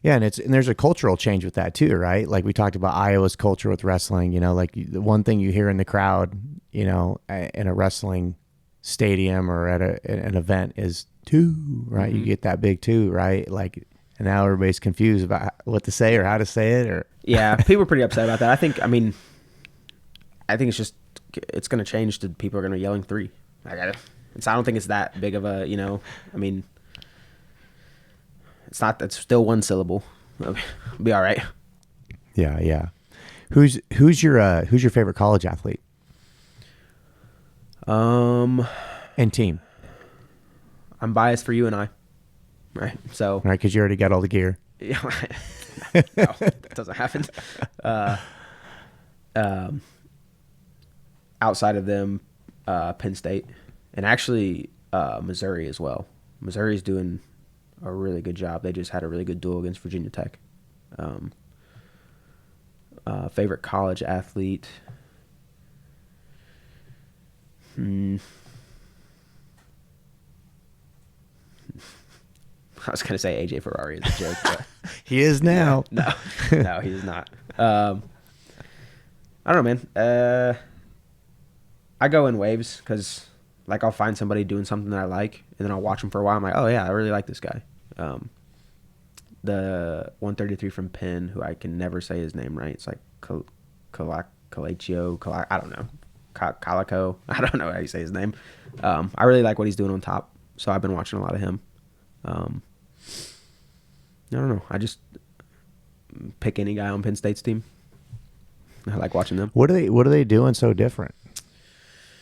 Yeah, and there's a cultural change with that too, right? Like we talked about Iowa's culture with wrestling. Like the one thing you hear in the crowd, in a wrestling stadium or at an event is two, right? Mm-hmm. You get that big two, right? Like, and now everybody's confused about what to say or how to say it. Or yeah, people are pretty upset about that. I think it's going to change to people are going to be yelling three. I don't think it's that big of a, it's still one syllable. It'll be all right. Yeah. Who's your favorite college athlete? And team. I'm biased for UNI. Right. So. Right, because you already got all the gear. Yeah. No, that doesn't happen. Outside of them, Penn State, and actually Missouri as well. Missouri's doing a really good job. They just had a really good duel against Virginia Tech. Favorite college athlete. I was gonna say AJ Ferrari is a joke, but he is now. No, he is not. I don't know, man. I go in waves because, like, I'll find somebody doing something that I like, and then I'll watch them for a while. I'm like, oh yeah, I really like this guy. The 133 from Penn, who I can never say his name right. It's like Calaccio. I don't know. Calico. I don't know how you say his name. I really like what he's doing on top, so I've been watching a lot of him. I don't know. I just pick any guy on Penn State's team. I like watching them. What are they doing so different?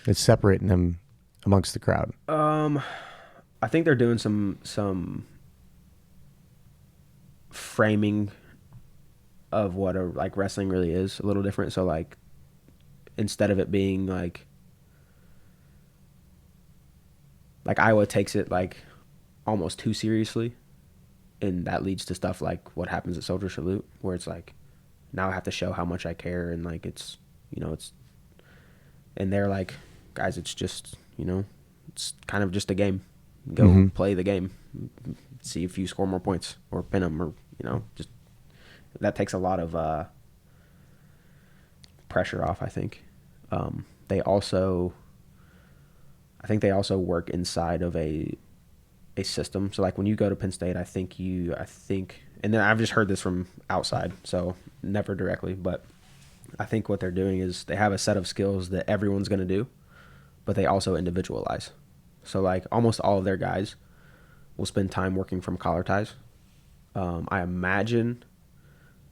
It's separating them amongst the crowd. I think they're doing some framing of what wrestling really is a little different. So like, instead of it being like Iowa takes it like almost too seriously, and that leads to stuff like what happens at Soldier Salute, where it's like, now I have to show how much I care, and like it's and they're like, guys, it's just, it's kind of just a game. Go play the game, see if you score more points or pin them, or just that takes a lot of pressure off. I think they also work inside of a system. So like when you go to Penn State, I think, and then I've just heard this from outside, so never directly, but I think what they're doing is they have a set of skills that everyone's going to do, but they also individualize. So like almost all of their guys will spend time working from collar ties. I imagine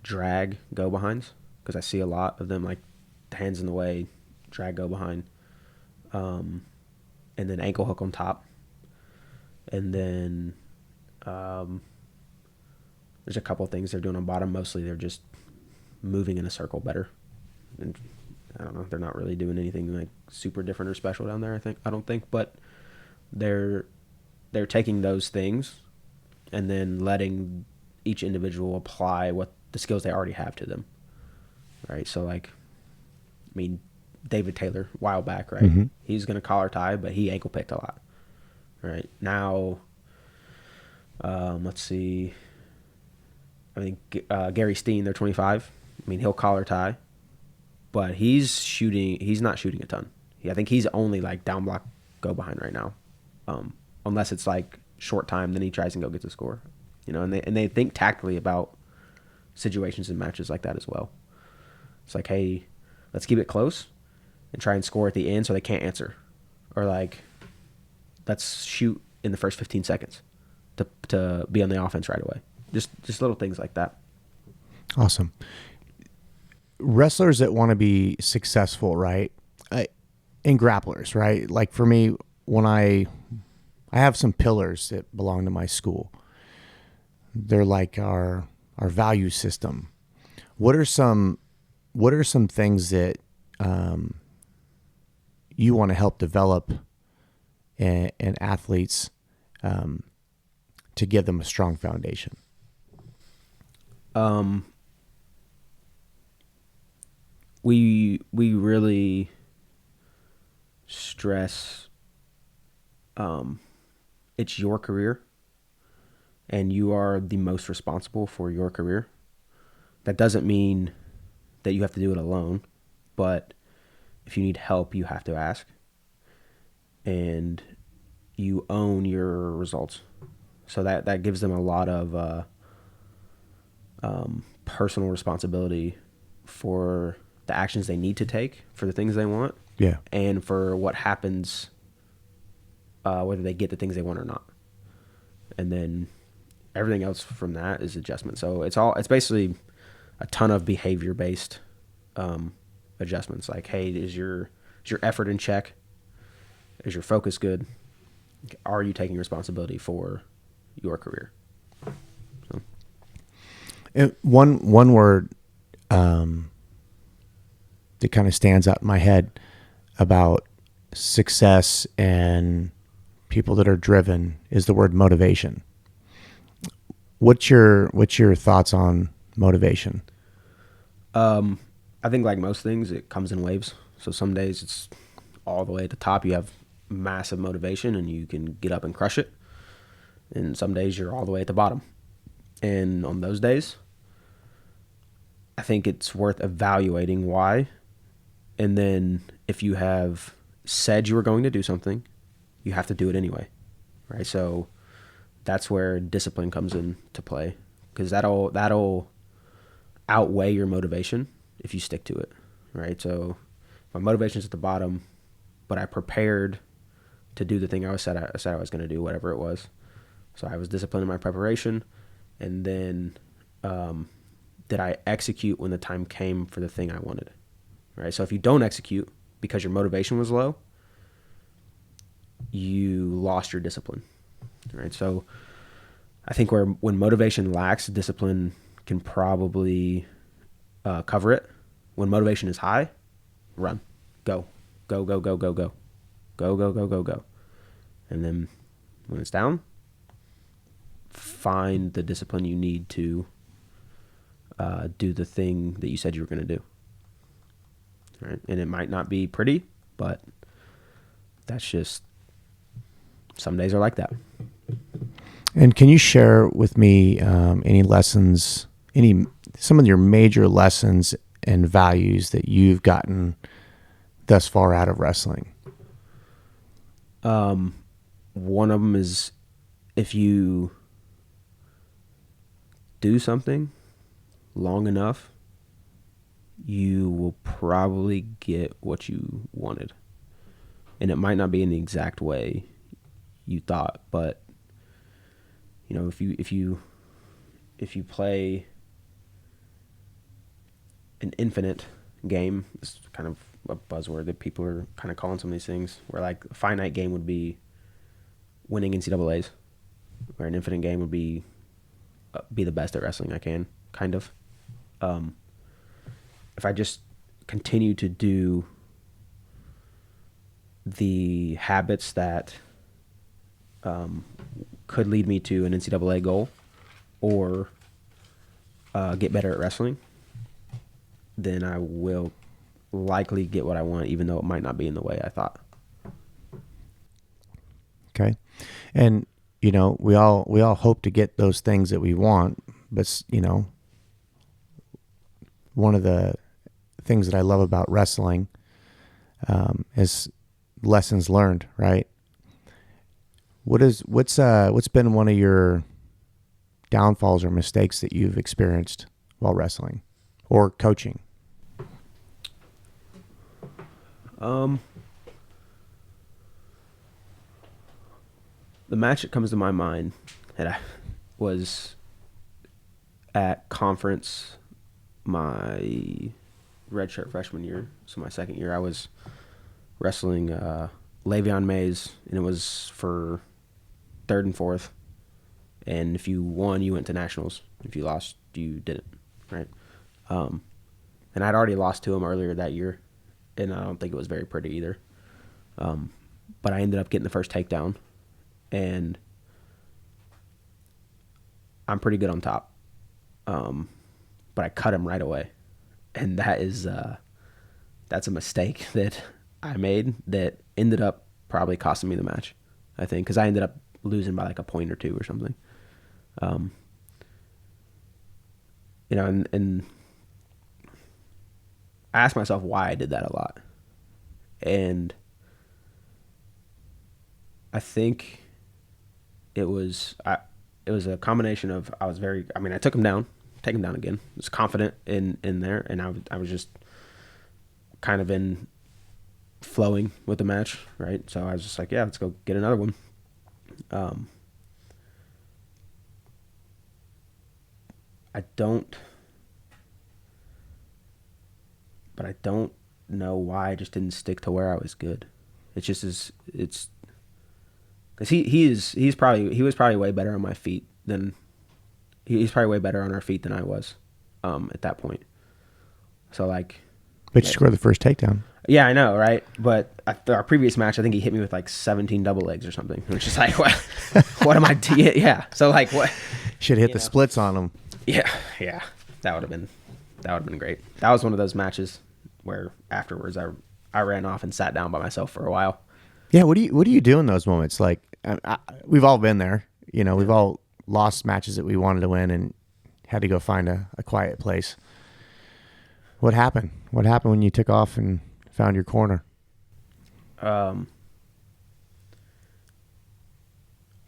drag go behinds, because I see a lot of them like hands in the way, drag go behind, and then ankle hook on top, and then There's a couple things they're doing on bottom. Mostly they're just moving in a circle better. And I don't know. They're not really doing anything like super different or special down there. I don't think, but they're taking those things and then letting each individual apply what the skills they already have to them. Right. So like, I mean, David Taylor, a while back, right? Mm-hmm. He's going to collar tie, but he ankle picked a lot. Right now, let's see. I think Gary Steen, they're 25. I mean, he'll collar tie, but he's not shooting a ton. I think he's only like down block, go behind right now. Unless it's like short time, then he tries and go gets a score. You know, and they think tactically about situations and matches like that as well. It's like, hey, let's keep it close and try and score at the end so they can't answer. Or like, let's shoot in the first 15 seconds to be on the offense right away. Just little things like that. Awesome. Wrestlers that want to be successful, right? And grapplers, right? Like for me, when I have some pillars that belong to my school. They're like our value system. What are some things that you want to help develop in athletes to give them a strong foundation? We really stress it's your career and you are the most responsible for your career. That doesn't mean that you have to do it alone, but if you need help, you have to ask. And you own your results. So that gives them a lot of personal responsibility for the actions they need to take for the things they want. Yeah. And for what happens, whether they get the things they want or not. And then everything else from that is adjustment. So it's basically a ton of behavior based adjustments. Like, hey, is your effort in check? Is your focus good? Are you taking responsibility for your career? So. One word that kind of stands out in my head about success and people that are driven is the word motivation. What's your thoughts on motivation? I think like most things, it comes in waves. So some days it's all the way at the top. You have massive motivation and you can get up and crush it. And some days you're all the way at the bottom. And on those days, I think it's worth evaluating why. And then if you have said you were going to do something, you have to do it anyway, right? So that's where discipline comes into play, because that'll outweigh your motivation if you stick to it, right? So my motivation's at the bottom, but I prepared to do the thing I said I was going to do, whatever it was. So I was disciplined in my preparation, and then did I execute when the time came for the thing I wanted, right? So if you don't execute because your motivation was low, you lost your discipline, right? So I think when motivation lacks, discipline can probably cover it. When motivation is high, run, go. And then when it's down, find the discipline you need to do the thing that you said you were going to do. Right? And it might not be pretty, but that's just, some days are like that. And can you share with me any lessons, some of your major lessons and values that you've gotten thus far out of wrestling? One of them is, if you do something long enough, you will probably get what you wanted. And it might not be in the exact way you thought, but you know, if you play an infinite game, it's kind of a buzzword that people are kind of calling some of these things, where like a finite game would be winning NCAAs, where an infinite game would be be the best at wrestling I can, kind of. If I just continue to do the habits that could lead me to an NCAA goal or get better at wrestling, then I will likely get what I want, even though it might not be in the way I thought. Okay. And, you know, we all hope to get those things that we want, but, you know, one of the things that I love about wrestling is lessons learned, right? What's been one of your downfalls or mistakes that you've experienced while wrestling or coaching? The match that comes to my mind that I was at conference my redshirt freshman year, so my second year, I was wrestling Le'Veon Mays, and it was for third and fourth. And if you won, you went to nationals. If you lost, you didn't, right? And I'd already lost to him earlier that year, and I don't think it was very pretty either. But I ended up getting the first takedown, and I'm pretty good on top. But I cut him right away, and that's a mistake that I made that ended up probably costing me the match, I think, because I ended up losing by like a point or two or something. You know, and I asked myself why I did that a lot. And I think it was a combination of I took him down again. I was confident in there, and I was just kind of in flowing with the match, right? So I was just like, yeah, let's go get another one. I don't know why I just didn't stick to where I was good. It's just because he was probably way better on my feet than he's probably way better on our feet than I was at that point. So like, But you scored the first takedown. yeah, I know, right? But our previous match, I think he hit me with like 17 double legs or something. Which is like, what am I doing? Yeah. So like, what? Should have hit the splits on him. Yeah. That would have been great. That was one of those matches where afterwards I ran off and sat down by myself for a while. Yeah. What do you do in those moments? Like, we've all been there. You know, we've all lost matches that we wanted to win and had to go find a quiet place. What happened? What happened when you took off and found your corner? A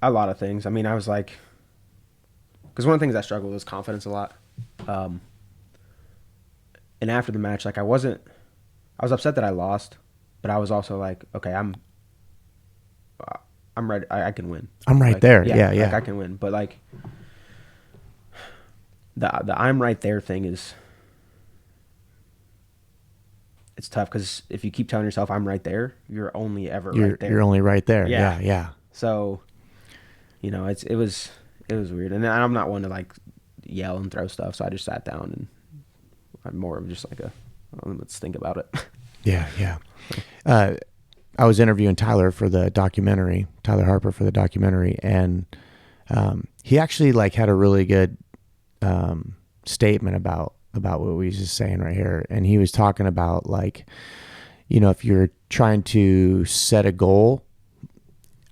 lot of things. I mean, I was like, because one of the things I struggled with is confidence a lot. And after the match, like I was upset that I lost, but I was also like, okay, I'm ready. I can win. I'm right like, there. Yeah. Like I can win. But like the I'm right there thing is, it's tough because if you keep telling yourself I'm right there, you're only ever right there. You're only right there. Yeah. So, you know, it was weird, and I'm not one to like yell and throw stuff, so I just sat down, and I'm more of just like let's think about it. Yeah. I was interviewing Tyler for the documentary, Tyler Harper for the documentary, and he actually like had a really good statement about what we was just saying right here. And he was talking about like, you know, if you're trying to set a goal,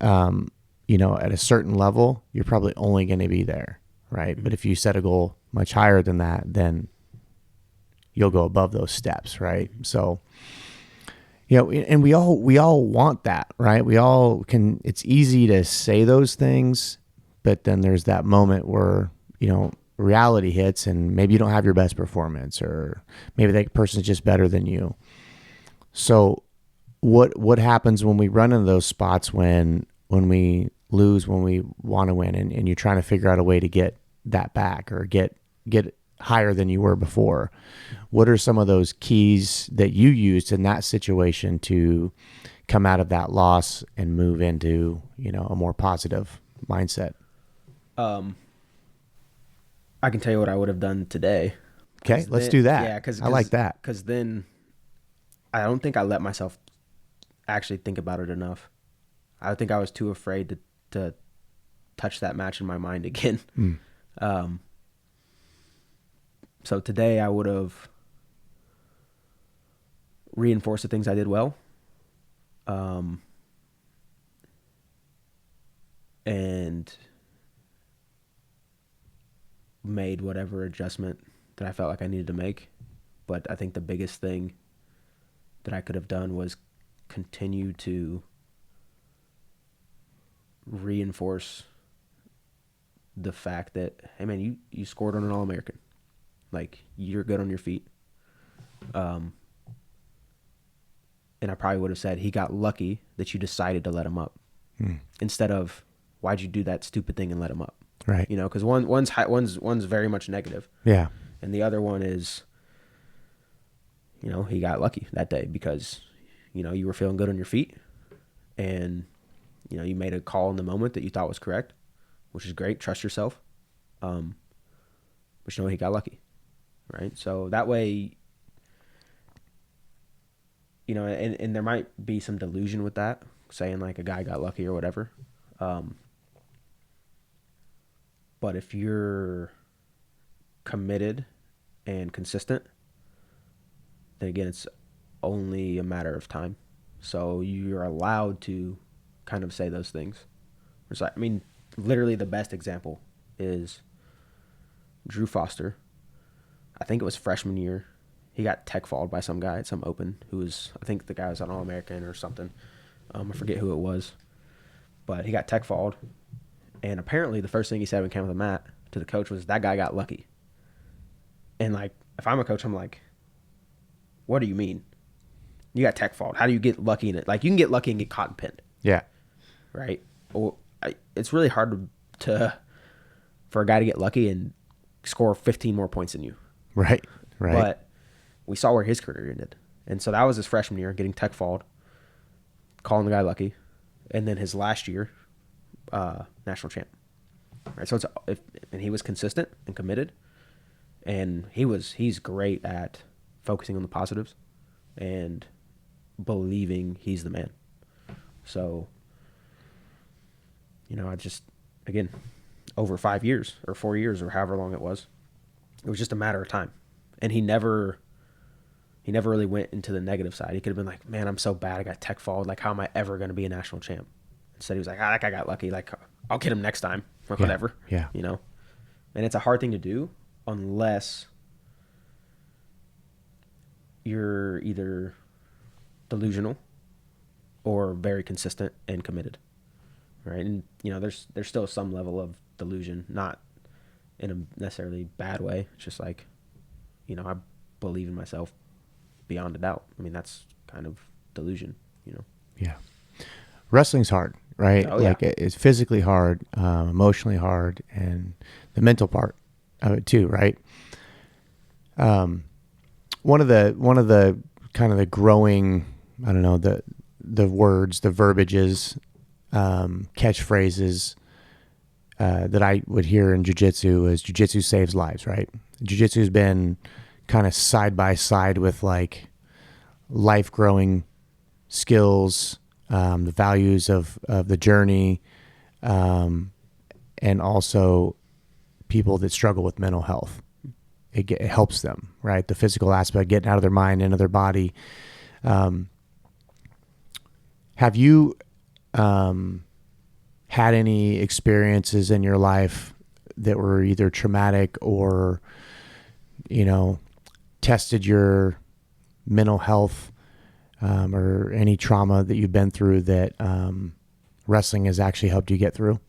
you know, at a certain level, you're probably only going to be there, right? Mm-hmm. But if you set a goal much higher than that, then you'll go above those steps, right? Mm-hmm. So, you know, and we all want that, right? We all can. It's easy to say those things, but then there's that moment where, you know, reality hits and maybe you don't have your best performance, or maybe that person's just better than you. So what happens when we run into those spots when we lose, when we want to win, and you're trying to figure out a way to get that back or get higher than you were before? What are some of those keys that you used in that situation to come out of that loss and move into, you know, a more positive mindset? I can tell you what I would have done today. Okay, let's do that. Yeah, I like that. Because then I don't think I let myself actually think about it enough. I think I was too afraid to touch that match in my mind again. So today I would have reinforced the things I did well, and made whatever adjustment that I felt like I needed to make. But I think the biggest thing that I could have done was continue to reinforce the fact that, hey man, you scored on an All-American. Like, you're good on your feet. And I probably would have said he got lucky that you decided to let him up, instead of why'd you do that stupid thing and let him up. Right. You know, because one's very much negative. Yeah. And the other one is, you know, he got lucky that day because, you know, you were feeling good on your feet, and, you know, you made a call in the moment that you thought was correct, which is great. Trust yourself. But you know, he got lucky, right? So that way, you know, and there might be some delusion with that, saying like a guy got lucky or whatever. But if you're committed and consistent, then again, it's only a matter of time. So you're allowed to kind of say those things. It's like, I mean, literally the best example is Drew Foster. I think it was freshman year. He got tech fouled by some guy at some open who was, I think the guy was an All-American or something. I forget who it was. But he got tech fouled. And apparently the first thing he said when he came to the mat to the coach was, that guy got lucky. And like, if I'm a coach, I'm like, what do you mean? You got tech fouled. How do you get lucky in it? Like, you can get lucky and get caught and pinned. Yeah. Right? Or it's really hard for a guy to get lucky and score 15 more points than you. Right. Right. But we saw where his career ended. And so that was his freshman year, getting tech fouled, calling the guy lucky. And then his last year, national champ. Right. So and he was consistent and committed. And he's great at focusing on the positives and believing he's the man. So, you know, I just, again, over 5 years or 4 years or however long it was just a matter of time. And he never really went into the negative side. He could have been like, man, I'm so bad. I got tech fouled. Like, how am I ever going to be a national champ? Instead, he was like, that guy got lucky. Like, I'll get him next time or whatever. Yeah. You know? And it's a hard thing to do unless you're either delusional or very consistent and committed. Right? And, you know, there's still some level of delusion, not in a necessarily bad way. It's just like, you know, I believe in myself beyond a doubt. I mean, that's kind of delusion, you know? Yeah. Wrestling's hard, right? Oh, yeah. Like, it's physically hard, emotionally hard, and the mental part of it too, right? One of the kind of the growing, I don't know, the words, the verbiages, catchphrases that I would hear in jiu-jitsu is jiu-jitsu saves lives, right? Jiu-jitsu has been kind of side by side with like life growing skills, the values of the journey, and also people that struggle with mental health. It helps them, right? The physical aspect, getting out of their mind, into their body. Have you had any experiences in your life that were either traumatic or, you know, tested your mental health, or any trauma that you've been through that wrestling has actually helped you get through?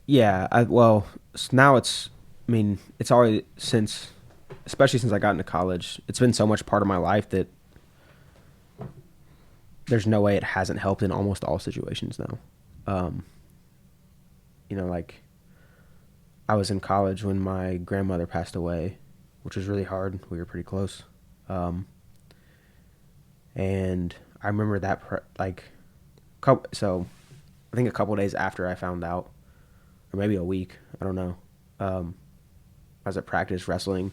Yeah. Now it's always especially since I got into college, it's been so much part of my life that there's no way it hasn't helped in almost all situations now. You know, like, I was in college when my grandmother passed away, which was really hard. We were pretty close. And I remember that, so I think a couple of days after I found out, or maybe a week, I don't know, I was at practice wrestling,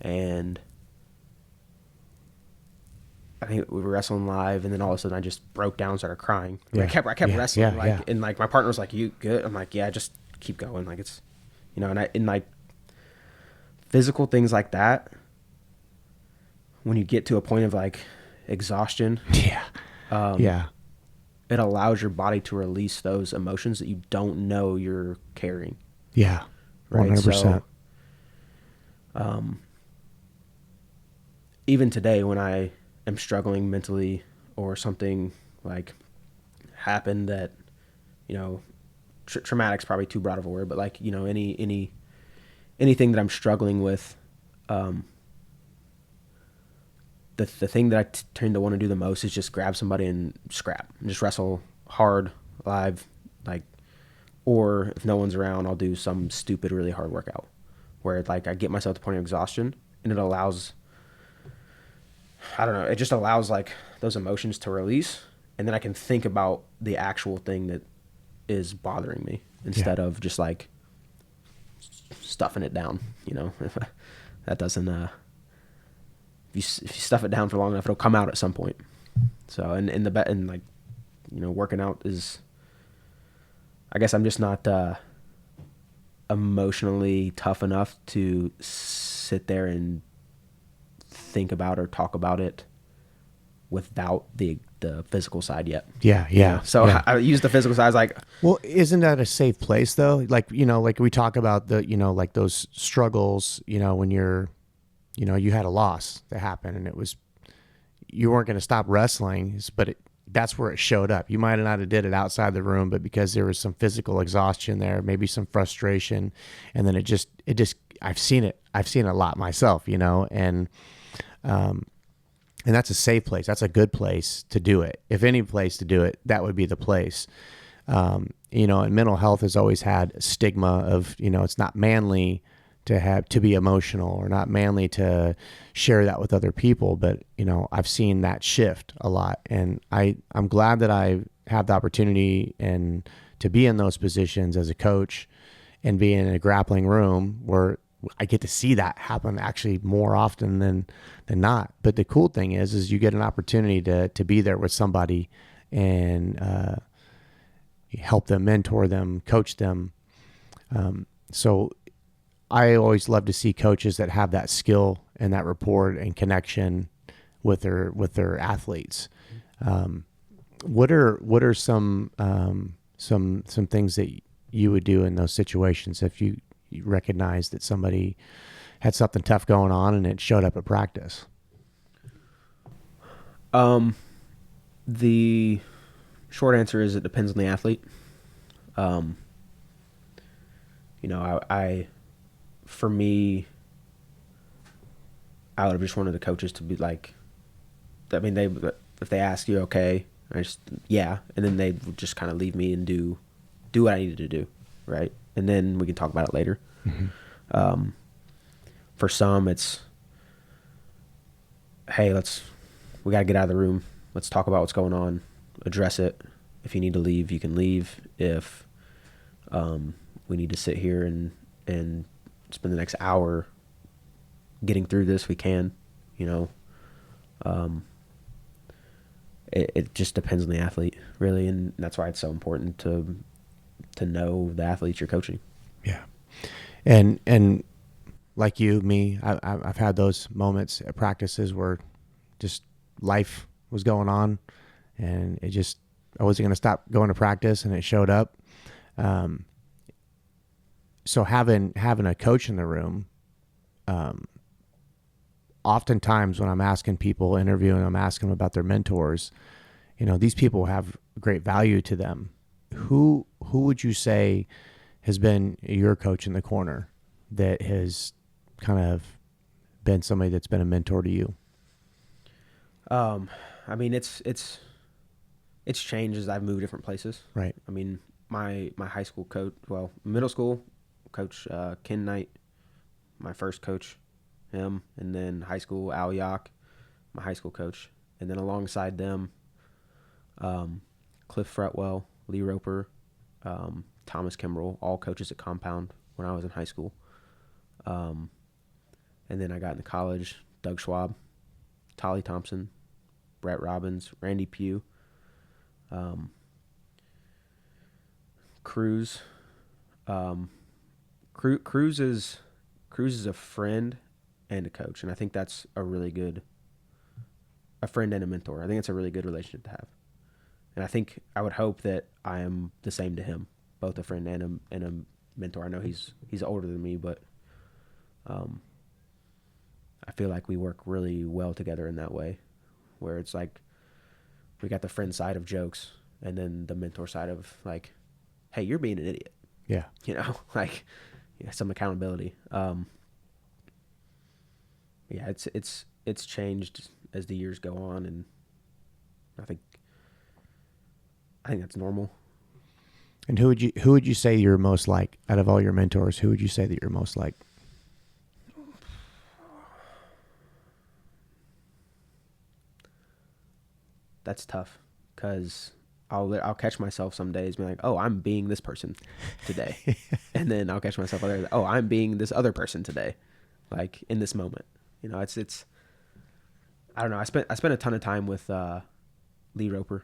and I think we were wrestling live, and then all of a sudden I just broke down and started crying. I, mean, I kept wrestling, and like my partner was like, "You good?" I'm like, "Yeah, just keep going." Like it's, and like physical things like that, when you get to a point of like exhaustion, it allows your body to release those emotions that you don't know you're carrying. Yeah, 100%. So, even today when I am struggling mentally or something like happened that, traumatic's probably too broad of a word, but like, anything that I'm struggling with, the thing that I tend to want to do the most is just grab somebody and scrap and just wrestle hard, live, like, or if no one's around, I'll do some stupid, really hard workout where like I get myself to the point of exhaustion, and it allows, I don't know, it just allows like those emotions to release, and then I can think about the actual thing that is bothering me instead of just like stuffing it down. That doesn't, if you stuff it down for long enough, it'll come out at some point. So, and like, working out is, I guess I'm just not emotionally tough enough to sit there and think about or talk about it without the physical side yet. So I use the physical side as like, well, isn't that a safe place though? Like, like we talk about the, like those struggles, when you're, you had a loss that happened, and it was, you weren't going to stop wrestling, but that's where it showed up. You might not have did it outside the room, but because there was some physical exhaustion there, maybe some frustration, and then it just, I've seen it a lot myself, and that's a safe place. That's a good place to do it. If any place to do it, that would be the place. And mental health has always had a stigma of, it's not manly to be emotional, or not manly to share that with other people. But, I've seen that shift a lot, and I'm glad that I have the opportunity and to be in those positions as a coach and be in a grappling room where I get to see that happen actually more often than not. But the cool thing is you get an opportunity to be there with somebody and help them, mentor them, coach them. So I always love to see coaches that have that skill and that rapport and connection with their athletes. What are some things that you would do in those situations if you recognize that somebody had something tough going on and it showed up at practice? The short answer is it depends on the athlete. For me, I would have just wanted the coaches to be like, I mean, if they ask you, okay, and then they would just kind of leave me and do what I needed to do, right? And then we can talk about it later. Mm-hmm. For some, it's, hey, we got to get out of the room. Let's talk about what's going on, address it. If you need to leave, you can leave. If we need to sit here and spend the next hour getting through this, we can, it just depends on the athlete, really. And that's why it's so important to know the athletes you're coaching. Yeah. And like you, me, I've had those moments at practices where just life was going on, and I wasn't going to stop going to practice, and it showed up. So having a coach in the room, oftentimes when I'm asking people, interviewing them, asking them about their mentors, these people have great value to them. Who would you say has been your coach in the corner that has kind of been somebody that's been a mentor to you? I mean, it's changed as I've moved different places. Right. I mean, my high school coach, middle school coach, Ken Knight, my first coach, him, and then high school, Al Yock, my high school coach. And then alongside them, Cliff Fretwell, Lee Roper, Thomas Kimbrell, all coaches at Compound, when I was in high school. And then I got into college, Doug Schwab, Tolly Thompson, Brett Robbins, Randy Pugh, Cruz. Cruz is a friend and a coach, and I think that's a friend and a mentor. I think it's a really good relationship to have, and I would hope that I am the same to him, both a friend and a mentor. I know he's older than me, but I feel like we work really well together in that way, where it's like we got the friend side of jokes and then the mentor side of like, hey, you're being an idiot. Yeah. Like some accountability. Yeah, it's changed as the years go on, and I think that's normal. And who would you say you're most like out of all your mentors? Who would you say that you're most like? That's tough because I'll catch myself some days being like, oh, I'm being this person today, and then I'll catch myself other, oh, I'm being this other person today, like in this moment. It's I don't know. I spent a ton of time with Lee Roper.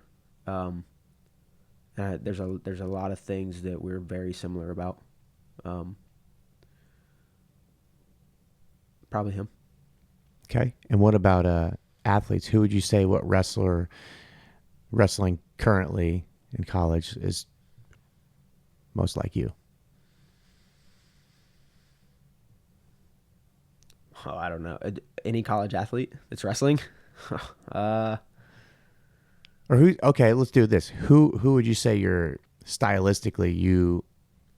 There's a lot of things that we're very similar about. Probably him. Okay. And what about athletes? Who would you say what wrestling currently in college is most like you? Oh, I don't know. Any college athlete that's wrestling? Or who? Okay, let's do this. Who would you say you're stylistically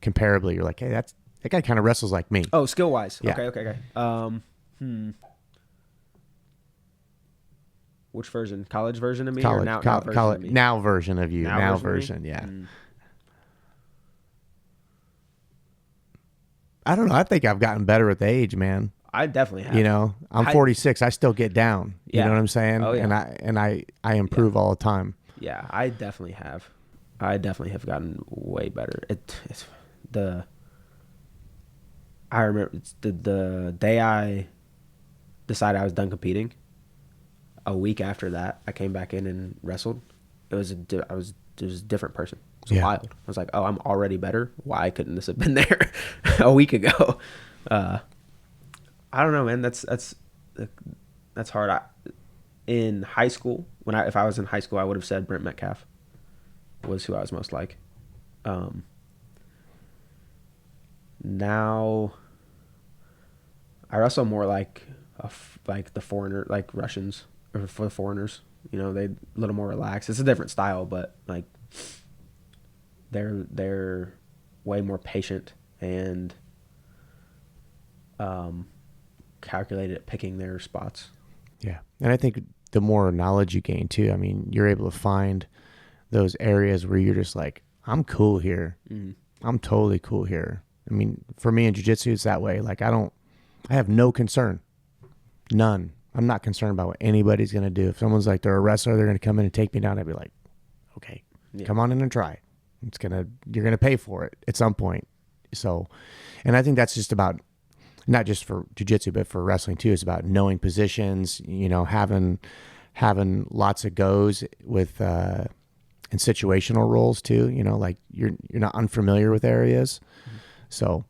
comparably? You're like, hey, that guy kind of wrestles like me. Oh, skill wise. Yeah. Okay. Which version? College version of me or now version of me? Now version of you. Now version, yeah. I don't know. I think I've gotten better with age, man. I definitely have. I'm 46. I still get down. You Yeah. know what I'm saying? Oh, yeah. And I improve all the time. Yeah, I definitely have. I definitely have gotten way better. I remember the day I decided I was done competing. A week after that, I came back in and wrestled. It was a different person. It was wild. I was like, oh, I'm already better. Why couldn't this have been there a week ago? I don't know, man. That's hard. In high school, if I was in high school, I would have said Brent Metcalf was who I was most like. Now I wrestle more like the foreigner, like Russians, or for the foreigners. They a little more relaxed. It's a different style, but like they're way more patient and calculated at picking their spots. Yeah. And I think the more knowledge you gain too, I mean, you're able to find those areas where you're just like, I'm cool here. Mm-hmm. I'm totally cool here. I mean, for me in jiu-jitsu, it's that way. Like I have no concern. None. I'm not concerned about what anybody's going to do. If someone's like, they're a wrestler, they're going to come in and take me down, I'd be like, okay, come on in and try. You're going to pay for it at some point. So, and I think that's just about, not just for jiu-jitsu, but for wrestling too. It's about knowing positions, having lots of goes with, in situational roles too, like you're not unfamiliar with areas. Mm-hmm. So,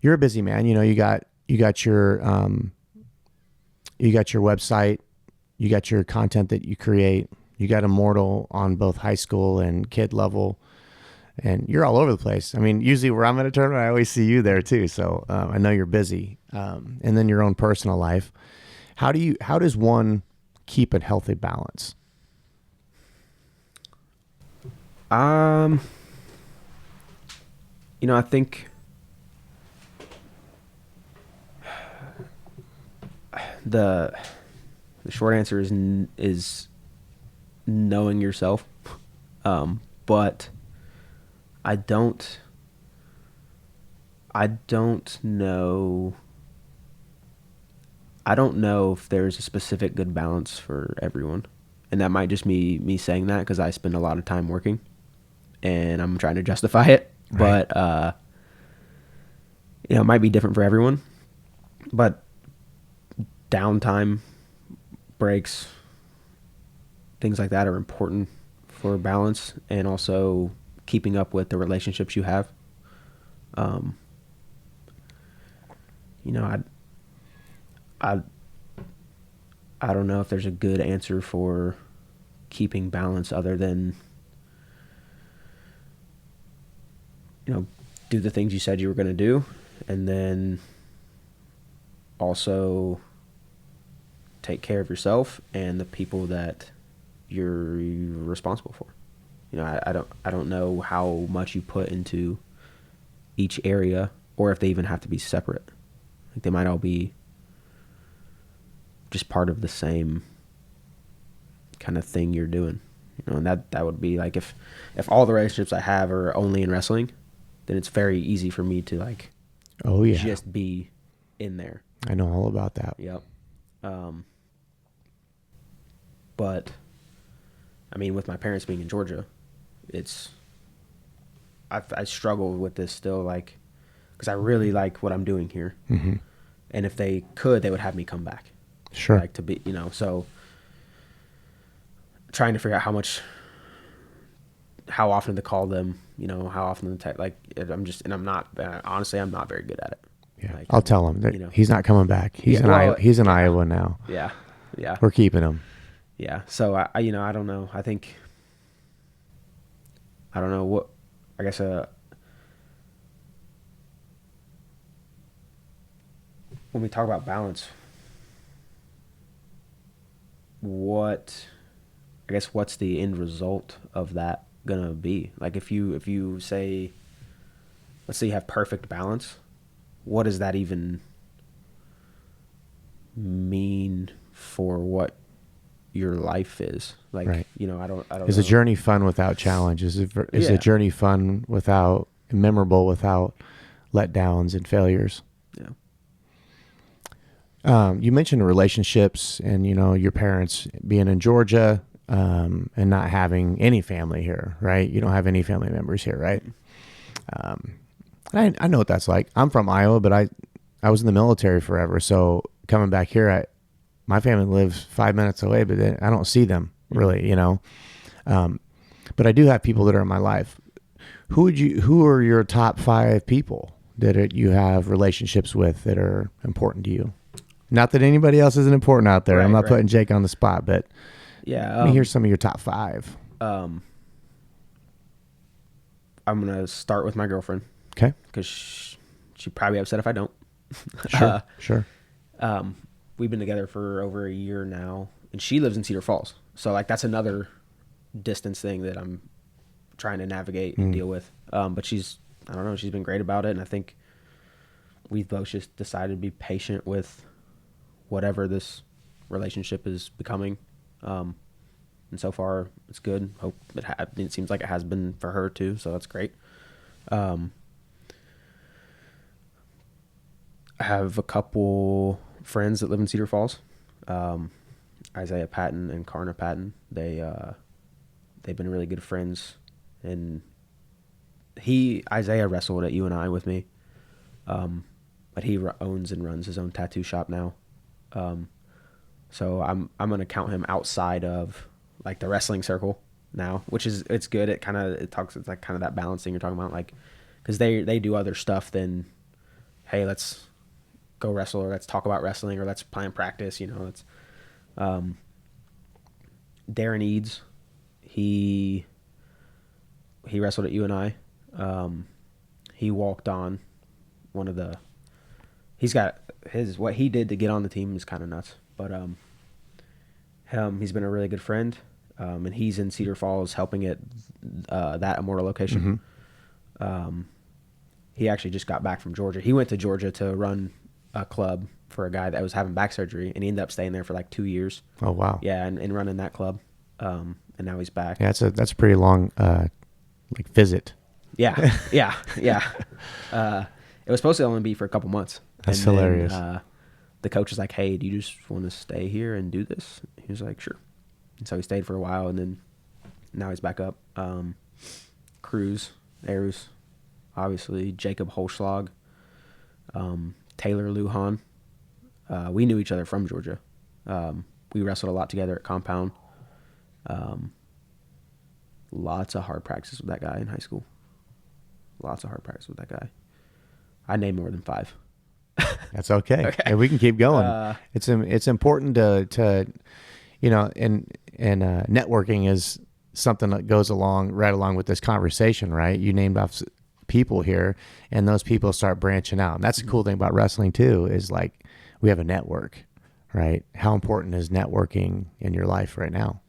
you're a busy man. You got your website, you got your content that you create, you got Immortal on both high school and kid level, and you're all over the place. I mean, usually where I'm at a tournament, I always see you there too. So I know you're busy. And then your own personal life. How does one keep a healthy balance? I think the short answer is knowing yourself. But I don't know if there's a specific good balance for everyone. And that might just be me saying that because I spend a lot of time working and I'm trying to justify it. Right. But It might be different for everyone, but downtime, breaks, things like that are important for balance, and also keeping up with the relationships you have. I don't know if there's a good answer for keeping balance other than, do the things you said you were going to do, and then also take care of yourself and the people that you're responsible for. I don't know how much you put into each area, or if they even have to be separate. Like, they might all be just part of the same kind of thing you're doing. And that would be like, if all the relationships I have are only in wrestling, then it's very easy for me to like, oh yeah, just be in there. I know all about that. Yep. But I mean, with my parents being in Georgia, I struggle with this still, like, because I really like what I'm doing here. Mm-hmm. And if they could, they would have me come back. Sure. Like, to be, so trying to figure out how often to call them, how often to text. Like, honestly, I'm not very good at it. Yeah. Like, I'll tell him that he's not coming back. He's in Iowa now. Yeah. Yeah. We're keeping him. Yeah. So I don't know. I don't know what, I guess, when we talk about balance, what's the end result of that gonna be? Like, if you say, let's say you have perfect balance, what does that even mean for what your life is? Like, right. I don't Is know. a journey fun without challenge? Is a journey fun without, memorable without letdowns and failures? Yeah. You mentioned relationships and, your parents being in Georgia, and not having any family here, right? You don't have any family members here, right? I know what that's like. I'm from Iowa, but I was in the military forever. So coming back here, my family lives 5 minutes away, but then I don't see them really, but I do have people that are in my life. Who are your top 5 people that you have relationships with that are important to you? Not that anybody else isn't important out there. Right, I'm not right. putting Jake on the spot, but yeah. let me hear some of your top 5. I'm gonna start with my girlfriend. Okay. Because she'd probably be upset if I don't. Sure. We've been together for over a year now, and she lives in Cedar Falls. So, like, that's another distance thing that I'm trying to navigate and deal with. But she's been great about it, and I think we've both just decided to be patient with whatever this relationship is becoming. And so far, it's good. Hope it seems like it has been for her too, so that's great. I have a couple friends that live in Cedar Falls. Isaiah Patton and Karna Patton. They've been really good friends, and Isaiah wrestled at UNI with me, but he owns and runs his own tattoo shop now. So I'm gonna count him outside of like the wrestling circle now, which is, it's good. It's like kind of that balancing you're talking about, like, because they do other stuff than, hey, let's go wrestle, or let's talk about wrestling, or let's plan practice. It's Darren Eads. He wrestled at UNI. He walked on one of the. He's got what he did to get on the team is kind of nuts, but he's been a really good friend, and he's in Cedar Falls helping at that Immortal location. Mm-hmm. He actually just got back from Georgia. He went to Georgia to run a club for a guy that was having back surgery, and he ended up staying there for like 2 years. Oh wow! Yeah, and running that club, and now he's back. Yeah, that's a pretty long like visit. Yeah. It was supposed to only be for a couple months. That's hilarious. The coach was like, "Hey, do you just want to stay here and do this?" He was like, "Sure." And so he stayed for a while, and then now he's back up. Cruz, Arus, obviously Jacob Holschlag, Taylor Lujan. We knew each other from Georgia. We wrestled a lot together at Compound. Lots of hard practices with that guy in high school. Lots of hard practice with that guy. I named more than 5. That's okay. Okay. And we can keep going. It's important to and networking is something that goes right along with this conversation, right? You named off people here, and those people start branching out. And that's the cool thing about wrestling too, is like we have a network, right? How important is networking in your life right now?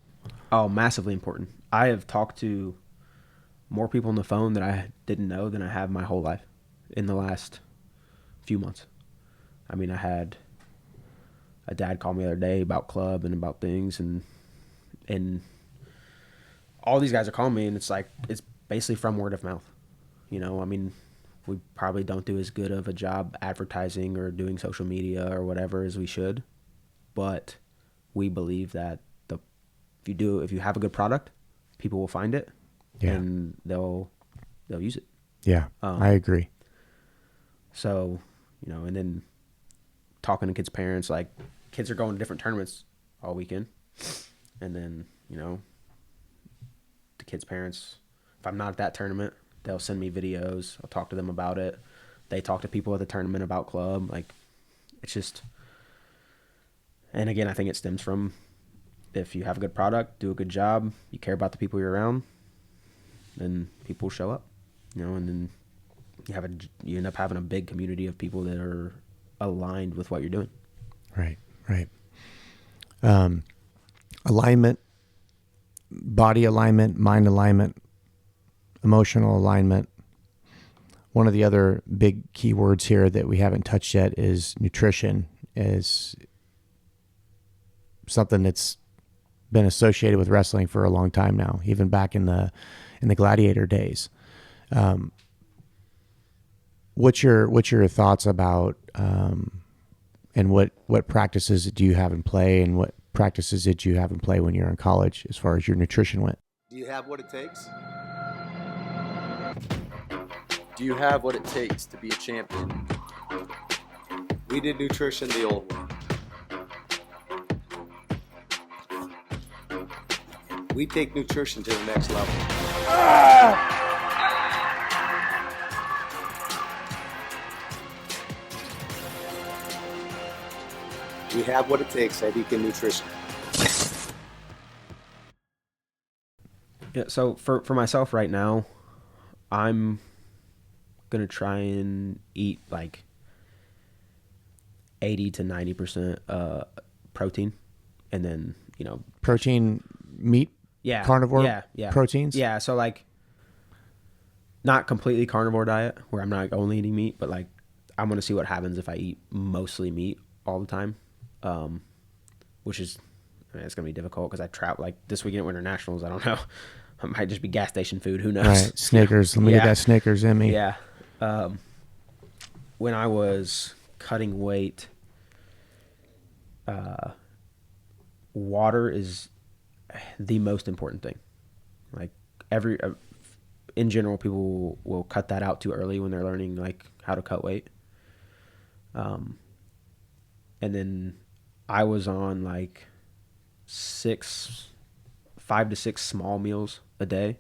Oh, massively important. I have talked to more people on the phone that I didn't know than I have my whole life in the last few months. I mean, I had a dad call me the other day about club and about things, and all these guys are calling me, and it's like, it's basically from word of mouth. You know, I mean, we probably don't do as good of a job advertising or doing social media or whatever as we should, but we believe that if you have a good product, people will find it, and they'll use it. Yeah, I agree. So, and then talking to kids' parents, like kids are going to different tournaments all weekend, and then the kids' parents, if I'm not at that tournament, they'll send me videos. I'll talk to them about it. They talk to people at the tournament about club. Like, it's just, and again, I think it stems from, if you have a good product, do a good job, you care about the people you're around, then people show up, and then you end up having a big community of people that are aligned with what you're doing. Right. Alignment, body alignment, mind alignment, emotional alignment. One of the other big keywords here that we haven't touched yet is nutrition, is something that's been associated with wrestling for a long time now, even back in the gladiator days. What's your thoughts about and what practices do you have in play, and what practices did you have in play when you're in college as far as your nutrition went? Do you have what it takes? Do you have what it takes to be a champion? We did nutrition the old way. We take nutrition to the next level. We have what it takes at Beacon Nutrition. Yeah, so for myself right now, I'm going to try and eat like 80 to 90% protein, and then, protein, meat, carnivore proteins. Yeah. So like, not completely carnivore diet where I'm not only eating meat, but like, I'm going to see what happens if I eat mostly meat all the time. Which is, it's going to be difficult because I travel, like this weekend at Winter Nationals, I don't know. It might just be gas station food. Who knows? Right. Snickers. Let me get that Snickers in me. Yeah. When I was cutting weight, water is the most important thing. Like in general, people will cut that out too early when they're learning like how to cut weight. And then I was on like 5 to 6 small meals a day,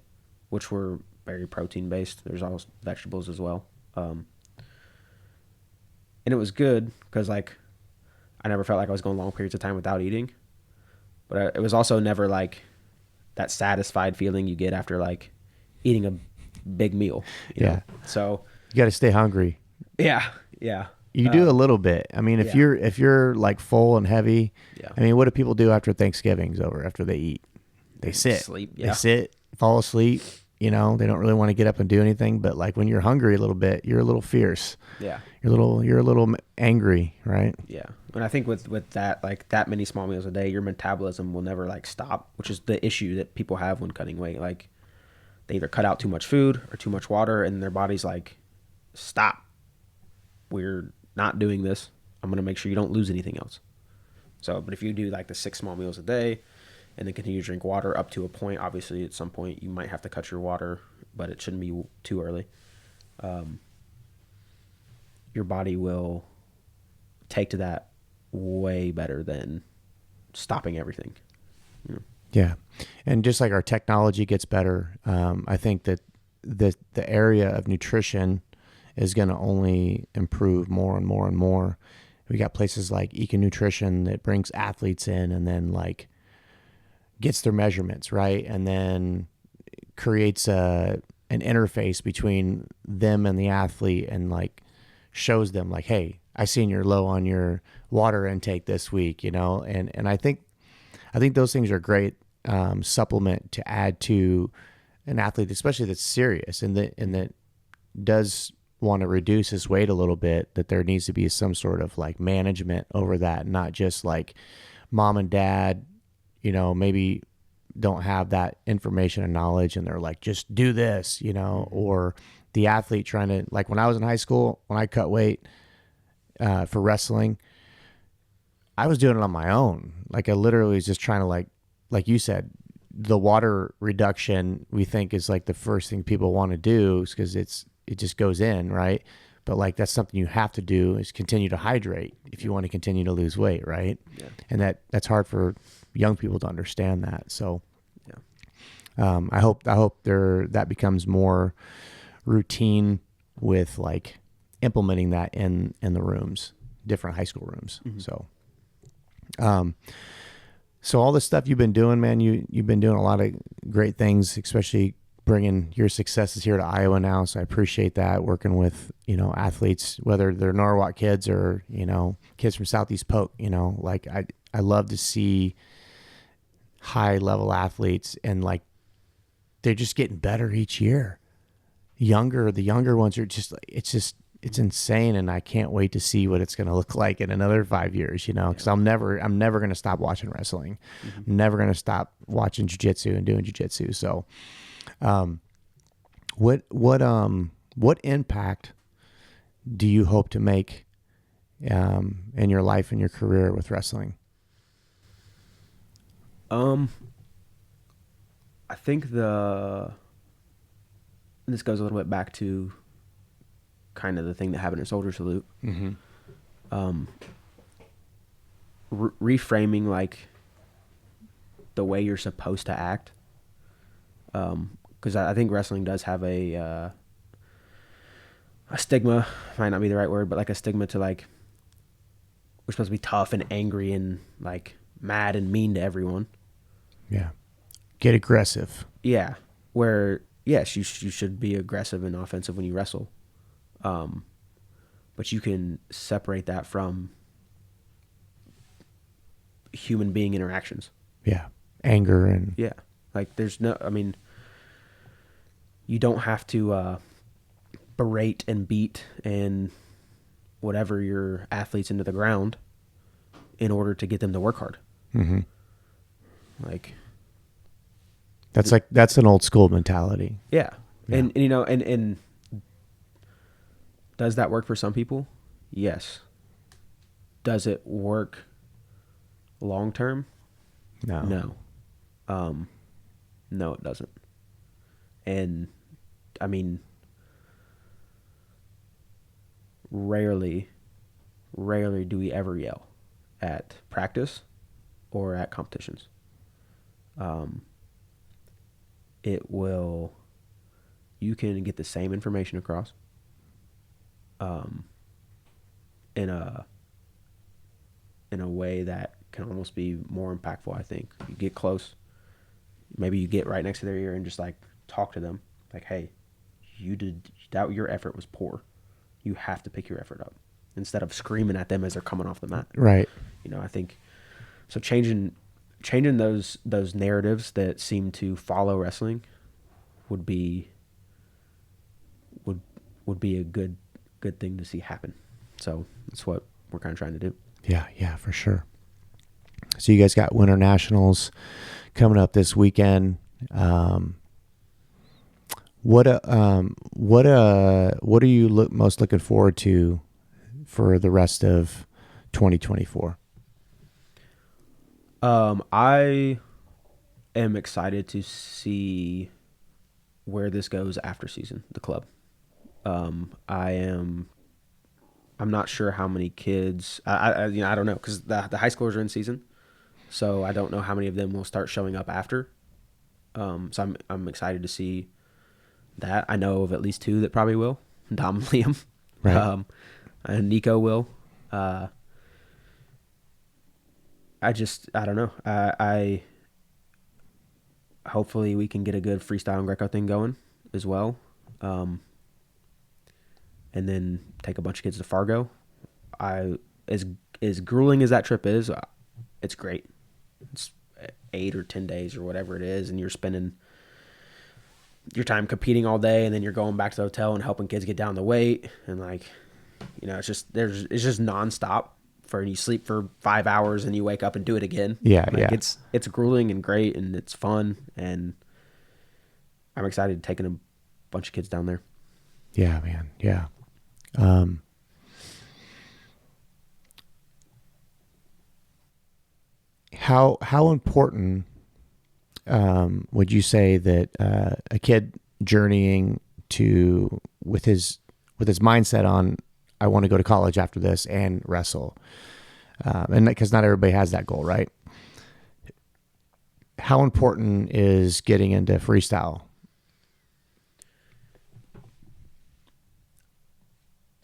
which were very protein based. There's also vegetables as well. And it was good because like I never felt like I was going long periods of time without eating, but it was also never like that satisfied feeling you get after like eating a big meal. You know? So you got to stay hungry. Yeah. You do a little bit. I mean, if you're like full and heavy, I mean, what do people do after Thanksgiving's over, after they eat? They sit. Sleep. They sit, fall asleep. They don't really want to get up and do anything. But like when you're hungry a little bit, you're a little fierce. Yeah. You're a little angry, right? Yeah. And I think with that, like that many small meals a day, your metabolism will never like stop, which is the issue that people have when cutting weight. Like they either cut out too much food or too much water, and their body's like, stop. We're not doing this. I'm going to make sure you don't lose anything else. So, but if you do like the 6 small meals a day and then continue to drink water up to a point, obviously at some point you might have to cut your water, but it shouldn't be too early. your body will take to that way better than stopping everything. Yeah. And just like our technology gets better, I think that the area of nutrition is going to only improve more and more and more. We got places like Eco Nutrition that brings athletes in and then like gets their measurements, right? And then creates an interface between them and the athlete and like shows them like, hey, I seen you're low on your water intake this week, and I think those things are great supplement to add to an athlete, especially that's serious and that does want to reduce his weight a little bit, that there needs to be some sort of like management over that, not just like mom and dad, maybe don't have that information and knowledge and they're like, just do this, or the athlete trying to, like when I was in high school, when I cut weight for wrestling, I was doing it on my own. Like I literally was just trying to like you said, the water reduction we think is like the first thing people want to do because it just goes in, right? But like that's something you have to do is continue to hydrate if you want to continue to lose weight, right? Yeah. And that's hard for young people to understand that. So I hope that becomes more routine with like implementing that in the rooms, different high school rooms. Mm-hmm. So all the stuff you've been doing, man, you've been doing a lot of great things, especially bringing your successes here to Iowa now. So I appreciate that, working with, athletes, whether they're Norwalk kids or, kids from Southeast Polk, like I love to see high level athletes and like, they're just getting better each year. The younger ones are just, it's insane. And I can't wait to see what it's going to look like in another 5 years, because I'm never going to stop watching wrestling. Mm-hmm. I'm never going to stop watching jiu-jitsu and doing jiu-jitsu. So, what impact do you hope to make, in your life and your career with wrestling? I think this goes a little bit back to kind of the thing that happened at Soldier Salute. Mm-hmm. Reframing like the way you're supposed to act. Because I think wrestling does have a stigma, might not be the right word, but like a stigma to like, we're supposed to be tough and angry and like mad and mean to everyone. Yeah. Get aggressive. Yeah. Where, yes, you should be aggressive and offensive when you wrestle. But you can separate that from human being interactions. Yeah. Anger and... Yeah. Like you don't have to berate and beat and whatever your athletes into the ground in order to get them to work hard. Mm-hmm. Like... That's an old school mentality. Yeah. And and does that work for some people? Yes. Does it work long term? No. No, it doesn't. And I mean, rarely do we ever yell at practice or at competitions. You can get the same information across in a way that can almost be more impactful. I think you get close, maybe you get right next to their ear and just like talk to them like, hey, your effort was poor, you have to pick your effort up, instead of screaming at them as they're coming off the mat. Right. I think so changing those narratives that seem to follow wrestling would be a good thing to see happen. So that's what we're kind of trying to do. Yeah, for sure. So you guys got Winter Nationals coming up this weekend. What are you most looking forward to for the rest of 2024? I am excited to see where this goes after season, the club. I am I'm not sure how many kids. I don't know because the high schoolers are in season, so I don't know how many of them will start showing up after. So I'm excited to see that. I know of at least 2 that probably will. Dom and Liam, Right. and Nico will. I don't know. I hopefully we can get a good freestyle and Greco thing going as well. And then take a bunch of kids to Fargo. As grueling as that trip is, it's great. It's 8 or 10 days or whatever it is, and you're spending your time competing all day, and then you're going back to the hotel and helping kids get down the weight, and it's just nonstop. You sleep for 5 hours and you wake up and do it again. Yeah, yeah. It's grueling and great, and it's fun, and I'm excited taking a bunch of kids down there. Yeah, man. Yeah. How important would you say that a kid journeying with his mindset on I want to go to college after this and wrestle, and because not everybody has that goal, right? How important is getting into freestyle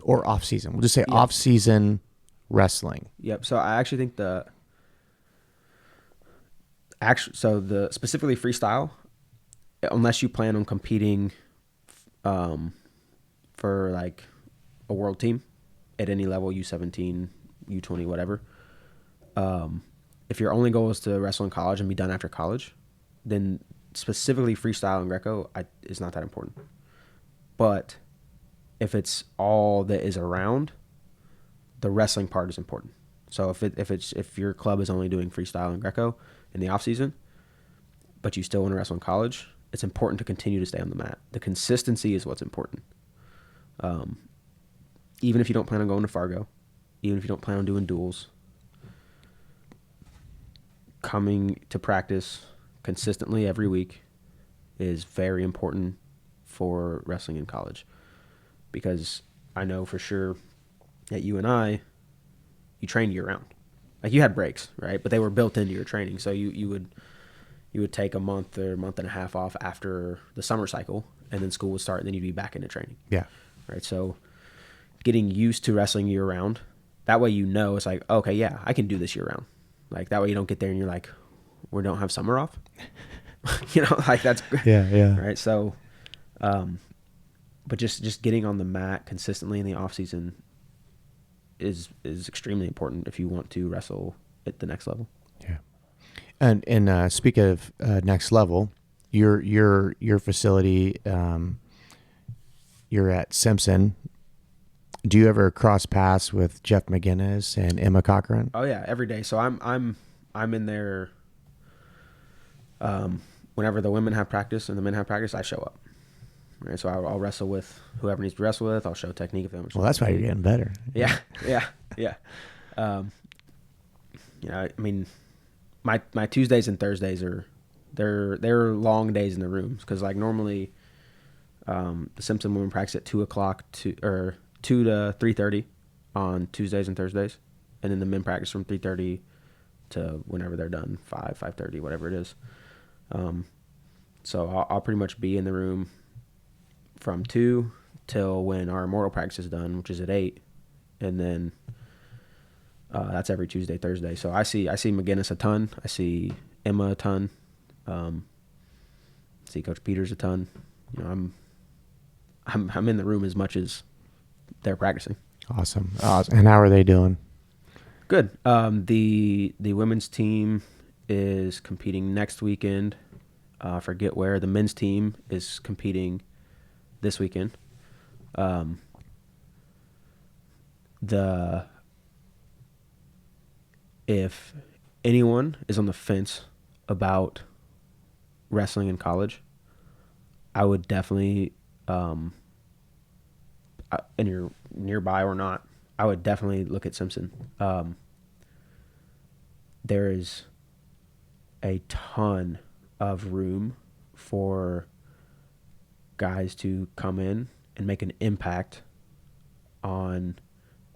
or off season? We'll just say off season wrestling. Yep. So I actually think the specifically freestyle, unless you plan on competing for like a world team at any level, U17, U20, whatever. If your only goal is to wrestle in college and be done after college, then specifically freestyle and Greco is not that important. But if it's all that is around, the wrestling part is important. So if your club is only doing freestyle and Greco in the off season, but you still want to wrestle in college, it's important to continue to stay on the mat. The consistency is what's important. Even if you don't plan on going to Fargo, even if you don't plan on doing duels, coming to practice consistently every week is very important for wrestling in college. Because I know for sure that you trained year round. Like you had breaks, right? But they were built into your training. So you would take a month or a month and a half off after the summer cycle, and then school would start, and then you'd be back into training. Yeah. Right. So getting used to wrestling year round, that way it's like, okay, yeah, I can do this year round. Like that way you don't get there and you're like, we don't have summer off. Like that's yeah. Right. So, but just getting on the mat consistently in the off season is extremely important if you want to wrestle at the next level. Yeah. And speak of next level, your facility, you're at Simpson. Do you ever cross paths with Jeff McGinnis and Emma Cochran? Oh yeah, every day. So I'm in there. Whenever the women have practice and the men have practice, I show up. Right. So I'll wrestle with whoever needs to wrestle with. I'll show technique if them. Well, that's why you're getting better. Yeah. I mean, my Tuesdays and Thursdays they're long days in the rooms because like normally, the Simpson women practice at 2:00 to 2 to 3:30 on Tuesdays and Thursdays, and then the men practice from 3:30 to whenever they're done, 5:30, whatever it is. So I'll pretty much be in the room from 2 till when our Immortal practice is done, which is at 8, and then that's every Tuesday, Thursday. So I see McGinnis a ton. I see Emma a ton. See Coach Peters a ton. I'm in the room as much as they're practicing. Awesome. And how are they doing? Good. The women's team is competing next weekend. I forget where. The men's team is competing this weekend. If anyone is on the fence about wrestling in college, I would definitely, and you're nearby or not, I would definitely look at Simpson. There is a ton of room for guys to come in and make an impact on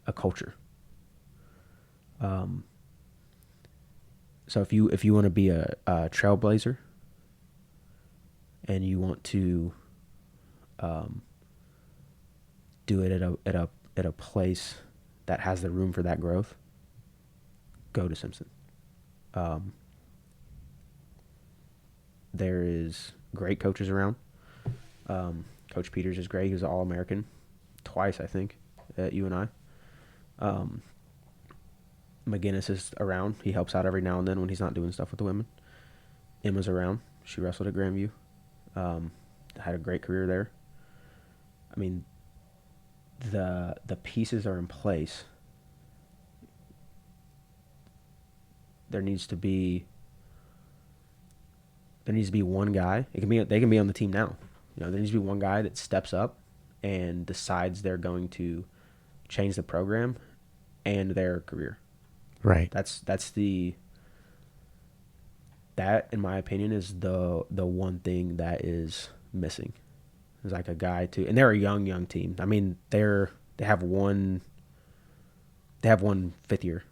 a culture. So if you want to be a trailblazer and you want to do it at a place that has the room for that growth, go to Simpson. There is great coaches around. Coach Peters is great. He was an All-American twice, I think, at UNI. McGinnis is around. He helps out every now and then when he's not doing stuff with the women. Emma's around. She wrestled at Grandview. Had a great career there. I mean, the pieces are in place. There needs to be one guy. They can be on the team now. There needs to be one guy that steps up and decides they're going to change the program and their career. Right. That in my opinion is the one thing that is missing. It's like a guy too, and they're a young team. I mean, they have one fifth year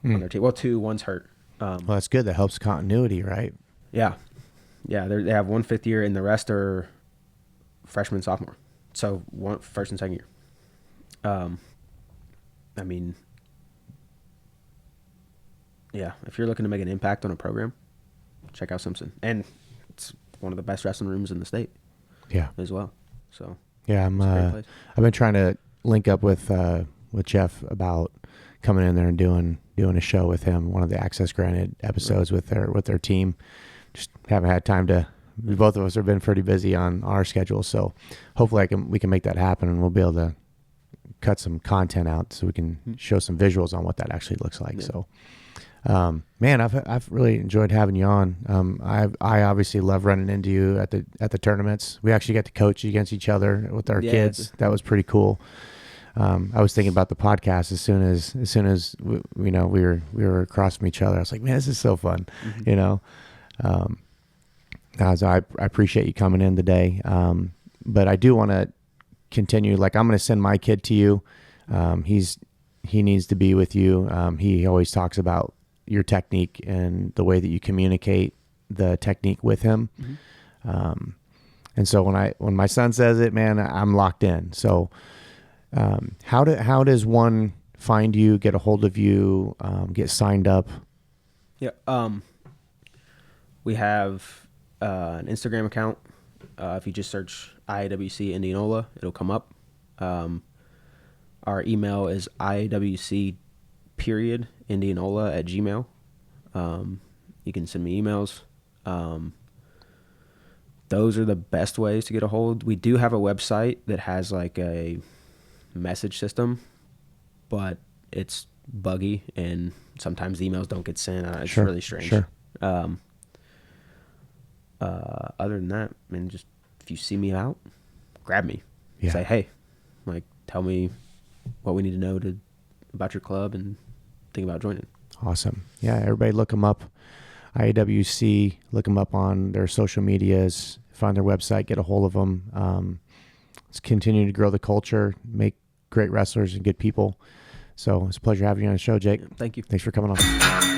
on their team. Well, two, one's hurt. Well, that's good. That helps continuity, right? Yeah. They have one fifth year, and the rest are freshman, sophomore. So one first and second year. I mean, yeah, if you're looking to make an impact on a program, check out Simpson. And it's one of the best wrestling rooms in the state. Yeah. As well. So yeah, I've been trying to link up with Jeff about coming in there and doing a show with him, one of the Access Granted episodes with their team. Just haven't had time to. Both of us have been pretty busy on our schedule, so hopefully we can make that happen, and we'll be able to cut some content out so we can show some visuals on what that actually looks like. Yeah. So, man, I've really enjoyed having you on. I obviously love running into you at the tournaments. We actually got to coach against each other with our kids. That was pretty cool. I was thinking about the podcast as soon as we were across from each other. I was like, man, this is so fun, So I appreciate you coming in today. But I do want to continue. Like, I'm going to send my kid to you. He needs to be with you. He always talks about your technique and the way that you communicate the technique with him. Mm-hmm. And so when my son says it, man, I'm locked in. So, how does one find you, get a hold of you, get signed up? Yeah. We have an Instagram account. If you just search IAWC Indianola, it'll come up. Our email is IAWC.Indianola@gmail. You can send me emails. Those are the best ways to get a hold. We do have a website that has like a message system, but it's buggy and sometimes the emails don't get sent. It's really strange. Sure. Other than that, I mean, just if you see me out, grab me. Yeah. Say, hey, like, tell me what we need to know about your club and think about joining. Awesome. Yeah, everybody look them up. IAWC, look them up on their social medias, find their website, get a hold of them. Let's continue to grow the culture, make great wrestlers and good people. So it's a pleasure having you on the show, Jake. Thank you. Thanks for coming on.